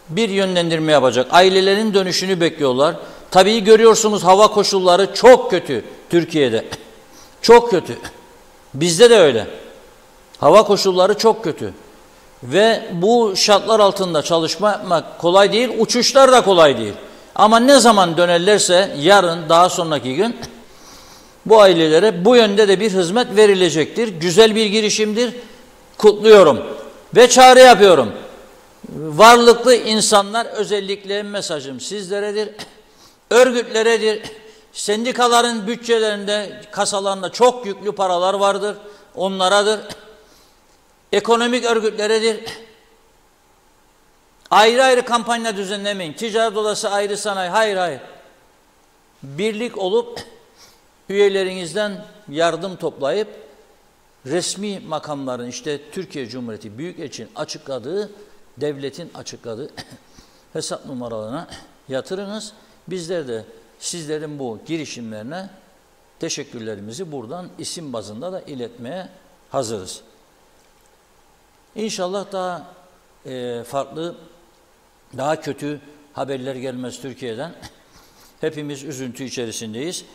bir yönlendirme yapacak. Ailelerin dönüşünü bekliyorlar. Tabii görüyorsunuz hava koşulları çok kötü Türkiye'de. Çok kötü. Bizde de öyle. Hava koşulları çok kötü. Ve bu şartlar altında çalışma yapmak kolay değil. Uçuşlar da kolay değil. Ama ne zaman dönerlerse yarın, daha sonraki gün Bu ailelere bu yönde de bir hizmet verilecektir. Güzel bir girişimdir. Kutluyorum ve çağrı yapıyorum. Varlıklı insanlar, özellikle mesajım sizleredir, örgütleredir. Sendikaların bütçelerinde, kasalarında çok yüklü paralar vardır. Onlaradır. Ekonomik örgütleredir. Ayrı ayrı kampanya düzenlemeyin. Ticaret odası ayrı, sanayi. Hayır, hayır. Birlik olup üyelerinizden yardım toplayıp resmi makamların, işte Türkiye Cumhuriyeti Büyükelçinin açıkladığı, devletin açıkladığı hesap numaralarına yatırınız. Bizler de sizlerin bu girişimlerine teşekkürlerimizi buradan isim bazında da iletmeye hazırız. İnşallah daha farklı, daha kötü haberler gelmez Türkiye'den. Hepimiz üzüntü içerisindeyiz.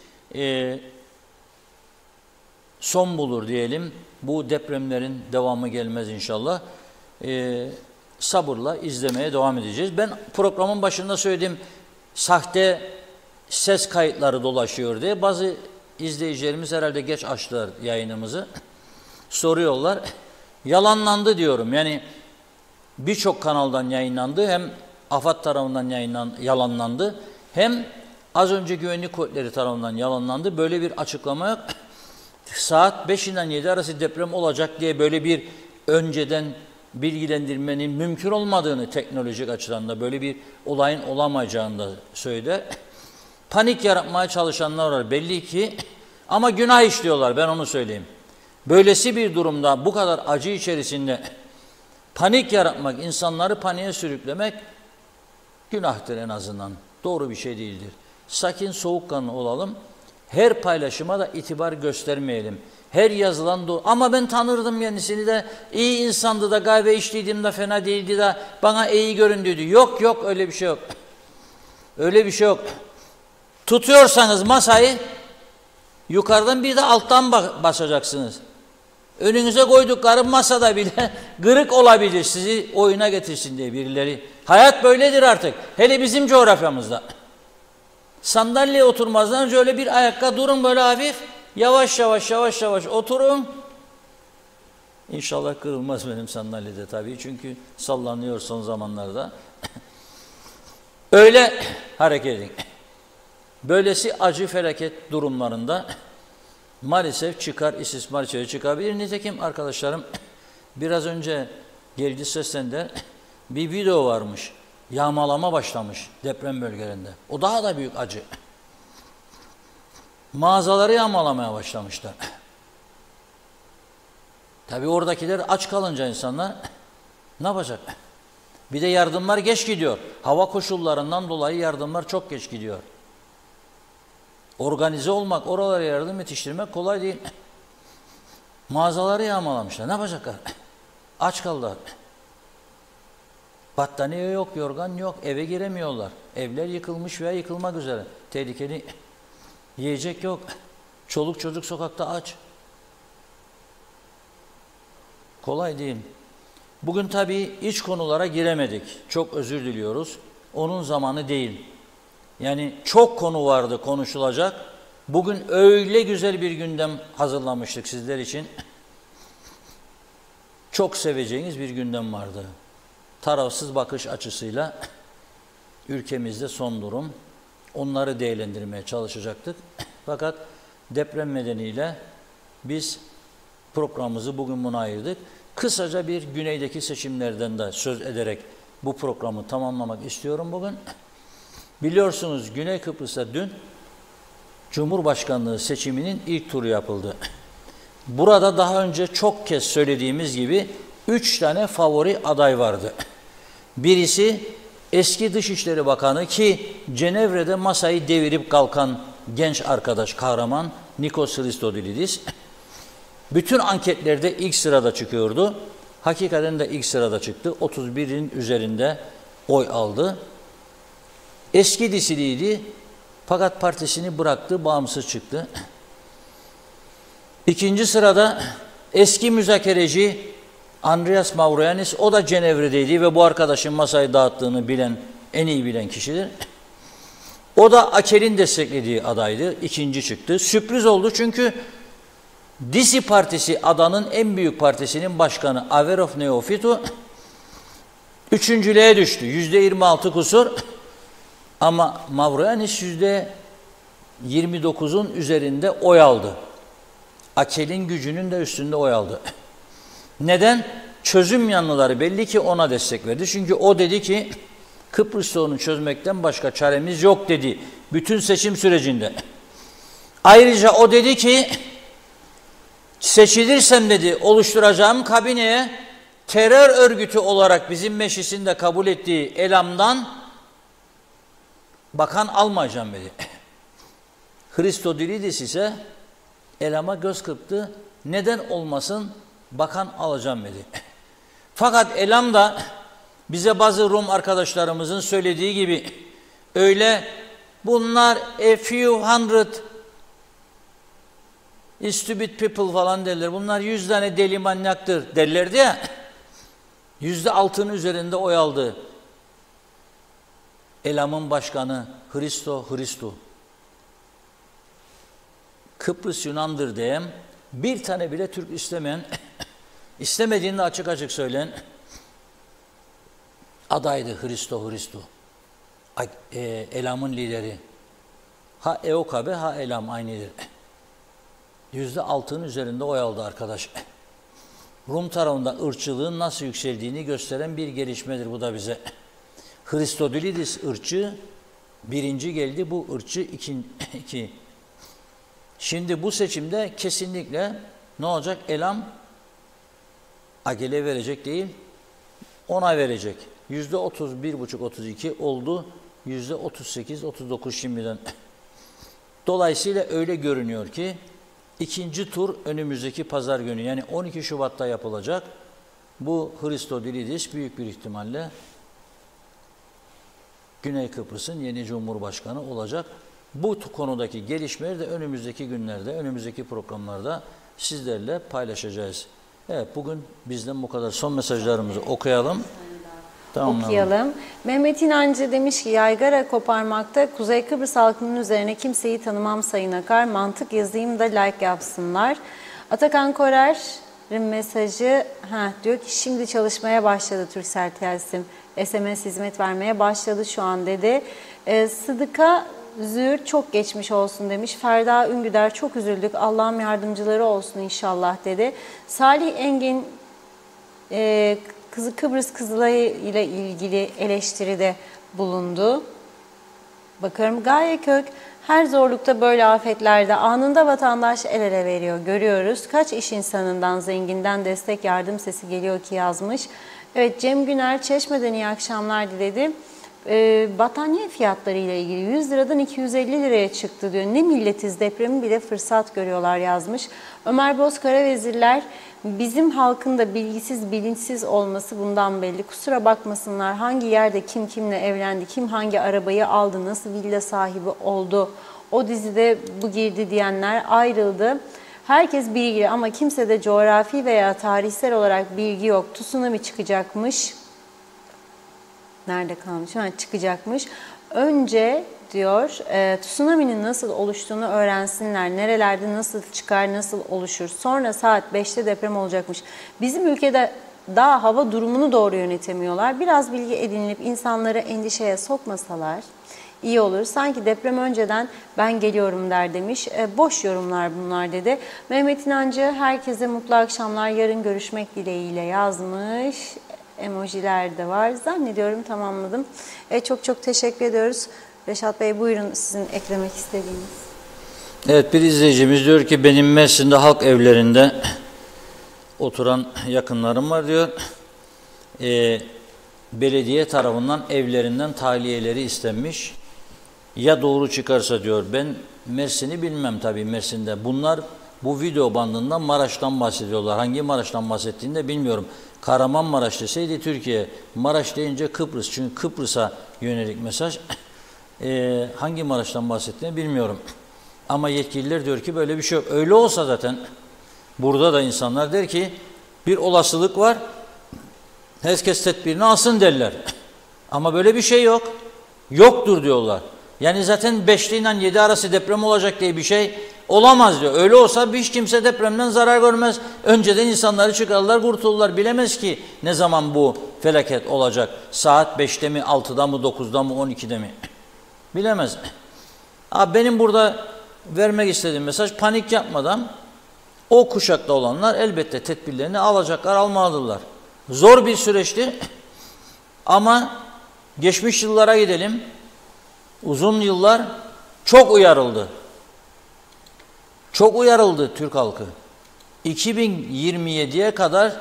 Son bulur diyelim. Bu depremlerin devamı gelmez inşallah. Sabırla izlemeye devam edeceğiz. Ben programın başında söyledim, sahte ses kayıtları dolaşıyor diye. Bazı izleyicilerimiz herhalde geç açtılar yayınımızı. Soruyorlar. Yalanlandı diyorum. Yani birçok kanaldan yayınlandı. Hem AFAD tarafından yalanlandı. Hem az önce güvenlik kuvvetleri tarafından yalanlandı. Böyle bir açıklama yok. Saat 5 ile 7 arası deprem olacak diye böyle bir önceden bilgilendirmenin mümkün olmadığını, teknolojik açıdan da böyle bir olayın olamayacağını da söyler. Panik yaratmaya çalışanlar var belli ki, ama günah işliyorlar, ben onu söyleyeyim. Böylesi bir durumda, bu kadar acı içerisinde panik yaratmak, insanları paniğe sürüklemek günahtır en azından. Doğru bir şey değildir. Sakin, soğukkanlı olalım. Her paylaşıma da itibar göstermeyelim. Her yazılan doğru. Ama ben tanırdım kendisini de, iyi insandı da, kahve içtiydim de, fena değildi de, bana iyi göründüydü. Yok yok, öyle bir şey yok. Öyle bir şey yok. Tutuyorsanız masayı yukarıdan bir de alttan basacaksınız. Önünüze koydukları masada bile kırık olabilir, sizi oyuna getirsin diye birileri. Hayat böyledir artık. Hele bizim coğrafyamızda. Sandalyeye oturmazdan önce öyle bir ayakta durun, böyle hafif. Yavaş yavaş oturun. İnşallah kırılmaz benim sandalyede tabii. Çünkü sallanıyor son zamanlarda. Öyle hareket edin. Böylesi acı felaket durumlarında maalesef istismar içeri çıkabilir. Nitekim arkadaşlarım biraz önce geldi seslendiler. Bir video varmış. Yağmalama başlamış deprem bölgelerinde. O daha da büyük acı. Mağazaları yağmalamaya başlamışlar. Tabii oradakiler aç kalınca insanlar ne yapacak? Bir de yardımlar geç gidiyor. Hava koşullarından dolayı yardımlar çok geç gidiyor. Organize olmak, oralara yardım yetiştirmek kolay değil. Mağazaları yağmalamışlar. Ne yapacaklar? Aç kaldılar. Battaniye yok, yorgan yok, eve giremiyorlar. Evler yıkılmış veya yıkılmak üzere. Tehlikeli. Yiyecek yok. Çoluk çocuk sokakta aç. Kolay değil. Bugün tabii iç konulara giremedik. Çok özür diliyoruz. Onun zamanı değil. Yani çok konu vardı konuşulacak. Bugün öyle güzel bir gündem hazırlamıştık sizler için. Çok seveceğiniz bir gündem vardı. Tarafsız bakış açısıyla ülkemizde son durum, onları değerlendirmeye çalışacaktık. Fakat deprem nedeniyle biz programımızı bugün buna ayırdık. Kısaca bir güneydeki seçimlerden de söz ederek bu programı tamamlamak istiyorum bugün. Biliyorsunuz Güney Kıbrıs'ta dün Cumhurbaşkanlığı seçiminin ilk turu yapıldı. Burada daha önce çok kez söylediğimiz gibi 3 tane favori aday vardı. Birisi eski Dışişleri Bakanı, ki Cenevre'de masayı devirip kalkan genç arkadaş, kahraman Nikos Christodoulidis. Bütün anketlerde ilk sırada çıkıyordu. Hakikaten de ilk sırada çıktı. 31'in üzerinde oy aldı. Eski disiliydi fakat partisini bıraktı, bağımsız çıktı. İkinci sırada eski müzakereci Andreas Mavroyiannis, o da Cenevre'deydi ve bu arkadaşın masayı dağıttığını en iyi bilen kişidir. O da Akel'in desteklediği adaydı. İkinci çıktı. Sürpriz oldu çünkü Disi Partisi adanın en büyük partisinin başkanı Averof Neofitu üçüncülüğe düştü. %26 kusur ama Mavroyanis %29'un üzerinde oy aldı. Akel'in gücünün de üstünde oy aldı. Neden? Çözüm yanlıları belli ki ona destek verdi. Çünkü o dedi ki Kıbrıs sorununu çözmekten başka çaremiz yok dedi. Bütün seçim sürecinde. Ayrıca o dedi ki seçilirsem dedi oluşturacağım kabineye terör örgütü olarak bizim meclisin de kabul ettiği Elam'dan bakan almayacağım dedi. Christodoulidis ise Elam'a göz kırptı. Neden olmasın bakan alacağım dedi. Fakat Elam da bize bazı Rum arkadaşlarımızın söylediği gibi öyle bunlar a few hundred stupid people falan derler. Bunlar 100 tane deli manyaktır derlerdi ya. %6'nın üzerinde oy aldı. Elam'ın başkanı Hristo. Kıbrıs Yunan'dır diyen, bir tane bile Türk istemeyen, istemediğini de açık açık söyleyen adaydı Hristo. Elam'ın lideri. Ha Eokabe ha Elam aynıdır. %6'nın üzerinde oy aldı arkadaş. Rum tarafında ırkçılığın nasıl yükseldiğini gösteren bir gelişmedir bu da bize. Christodoulidis ırkçı birinci geldi, bu ırkçı iki. Şimdi bu seçimde kesinlikle ne olacak? Elam Akel'e verecek değil, ona verecek. %31,5-32 oldu. %38-39 şimdiden. Dolayısıyla öyle görünüyor ki ikinci tur önümüzdeki pazar günü yani 12 Şubat'ta yapılacak. Bu Christodoulidis büyük bir ihtimalle Güney Kıbrıs'ın yeni Cumhurbaşkanı olacak. Bu konudaki gelişmeleri de önümüzdeki günlerde, önümüzdeki programlarda sizlerle paylaşacağız. Evet, bugün bizden bu kadar. Son mesajlarımızı okuyalım. Okuyalım. Mehmet İnancı demiş ki yaygara koparmakta Kuzey Kıbrıs halkının üzerine kimseyi tanımam sayın Akar. Mantık yazayım da like yapsınlar. Atakan Korer'in mesajı diyor ki şimdi çalışmaya başladı Turkcell Telsim. SMS hizmet vermeye başladı şu an dedi. Sıdıka Züğür çok geçmiş olsun demiş. Ferda Üngüder çok üzüldük. Allah'ım yardımcıları olsun inşallah dedi. Salih Engin Kıbrıs Kızılayı ile ilgili eleştiride bulundu. Bakıyorum Gaye Kök her zorlukta böyle afetlerde anında vatandaş el ele veriyor. Görüyoruz. Kaç iş insanından zenginden destek yardım sesi geliyor ki yazmış. Evet Cem Güner Çeşme'den iyi akşamlar diledi. Battaniye fiyatları ile ilgili 100 liradan 250 liraya çıktı diyor. Ne milletiz depremi bile fırsat görüyorlar yazmış. Ömer Bozkara vezirler bizim halkın da bilgisiz bilinçsiz olması bundan belli. Kusura bakmasınlar hangi yerde kim kimle evlendi, kim hangi arabayı aldı, nasıl villa sahibi oldu. O dizide bu girdi diyenler ayrıldı. Herkes bilgili ama kimsede coğrafi veya tarihsel olarak bilgi yok. Tsunami çıkacakmış. Nerede kalmış? Çıkacakmış. Önce diyor tsunami'nin nasıl oluştuğunu öğrensinler. Nerelerde nasıl çıkar, nasıl oluşur. Sonra saat 5'te deprem olacakmış. Bizim ülkede daha hava durumunu doğru yönetemiyorlar. Biraz bilgi edinilip insanları endişeye sokmasalar iyi olur. Sanki deprem önceden ben geliyorum der demiş. Boş yorumlar bunlar dedi. Mehmet İnancı herkese mutlu akşamlar. Yarın görüşmek dileğiyle yazmış. Emojiler de var. Zannediyorum tamamladım. Çok teşekkür ediyoruz. Reşat Bey buyurun sizin eklemek istediğiniz. Evet bir izleyicimiz diyor ki benim Mersin'de halk evlerinde oturan yakınlarım var diyor. Belediye tarafından evlerinden tahliyeleri istenmiş. Ya doğru çıkarsa diyor ben Mersin'i bilmem tabii Mersin'de. Bunlar bu video bandından Maraş'tan bahsediyorlar. Hangi Maraş'tan bahsettiğini de bilmiyorum. Kahramanmaraş deseydi Türkiye, Maraş deyince Kıbrıs. Çünkü Kıbrıs'a yönelik mesaj. Hangi Maraş'tan bahsettiğini bilmiyorum. Ama yetkililer diyor ki böyle bir şey yok. Öyle olsa zaten burada da insanlar der ki bir olasılık var. Herkes tedbirini alsın derler. Ama böyle bir şey yok. Yoktur diyorlar. Yani zaten 5'li ile 7 arası deprem olacak diye bir şey olamaz diyor. Öyle olsa hiç kimse depremden zarar görmez. Önceden insanları çıkarırlar, kurtulurlar. Bilemez ki ne zaman bu felaket olacak. Saat 5'te mi, 6'da mı, 9'da mı, 12'de mi? Bilemez. Benim burada vermek istediğim mesaj, panik yapmadan o kuşakta olanlar elbette tedbirlerini alacaklar, almalıdırlar. Zor bir süreçti ama geçmiş yıllara gidelim. Uzun yıllar çok uyarıldı. Çok uyarıldı Türk halkı. 2027'ye kadar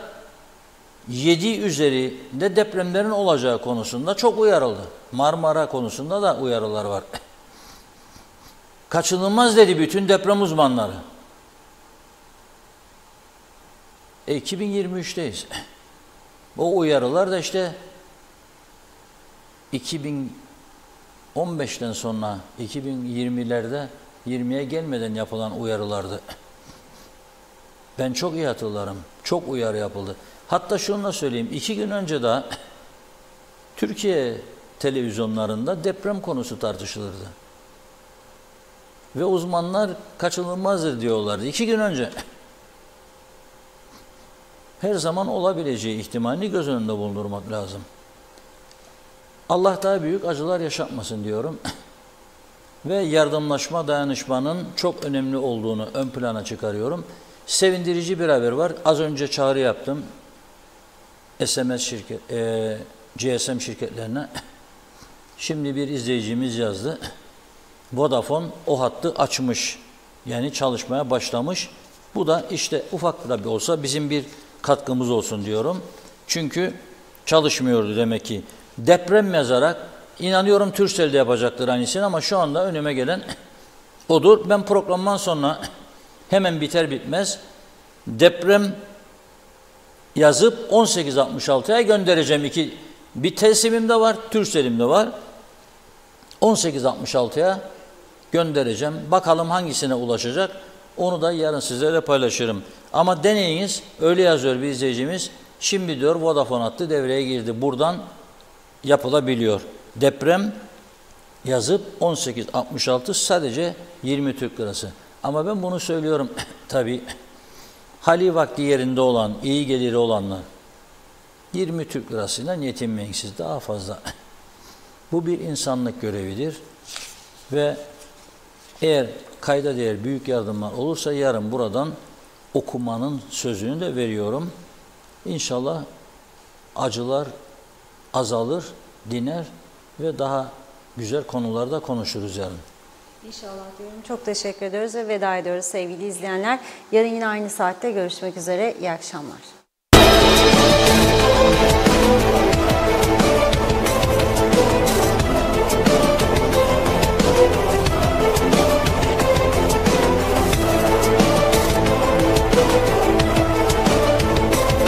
7 üzerinde depremlerin olacağı konusunda çok uyarıldı. Marmara konusunda da uyarılar var. Kaçınılmaz dedi bütün deprem uzmanları. 2023'teyiz. O uyarılar da işte 2015'ten sonra 2020'lerde 20'ye gelmeden yapılan uyarılardı. Ben çok iyi hatırlarım. Çok uyarı yapıldı. Hatta şunu da söyleyeyim. 2 gün önce daha Türkiye televizyonlarında deprem konusu tartışılırdı. Ve uzmanlar kaçınılmazdır diyorlardı. 2 gün önce. Her zaman olabileceği ihtimalini göz önünde bulundurmak lazım. Allah daha büyük acılar yaşatmasın diyorum. Ve yardımlaşma, dayanışmanın çok önemli olduğunu ön plana çıkarıyorum. Sevindirici bir haber var. Az önce çağrı yaptım. GSM şirketlerine. Şimdi bir izleyicimiz yazdı. Vodafone o hattı açmış. Yani çalışmaya başlamış. Bu da işte ufak da bir olsa bizim bir katkımız olsun diyorum. Çünkü çalışmıyordu demek ki. Deprem yazarak, inanıyorum Turkcell'de yapacaktır aynısını ama şu anda önüme gelen odur. Ben programdan sonra hemen biter bitmez deprem yazıp 1866'ya göndereceğim. Bir Telsim'im de var, Turkcell'im de var. 1866'ya göndereceğim. Bakalım hangisine ulaşacak. Onu da yarın sizlerle paylaşırım. Ama deneyiniz, öyle yazıyor bir izleyicimiz. Şimdi diyor Vodafone hattı devreye girdi. Buradan yapılabiliyor. Deprem yazıp 1866 sadece 20 Türk lirası. Ama ben bunu söylüyorum tabii. Hali vakti yerinde olan, iyi geliri olanlar 20 Türk lirasıyla yetinmeyin siz daha fazla. Bu bir insanlık görevidir. Ve eğer kayda değer büyük yardımlar olursa yarın buradan okumanın sözünü de veriyorum. İnşallah acılar azalır, diner ve daha güzel konularda konuşuruz yarın. İnşallah diyorum. Çok teşekkür ediyoruz ve veda ediyoruz sevgili izleyenler. Yarın yine aynı saatte görüşmek üzere. İyi akşamlar.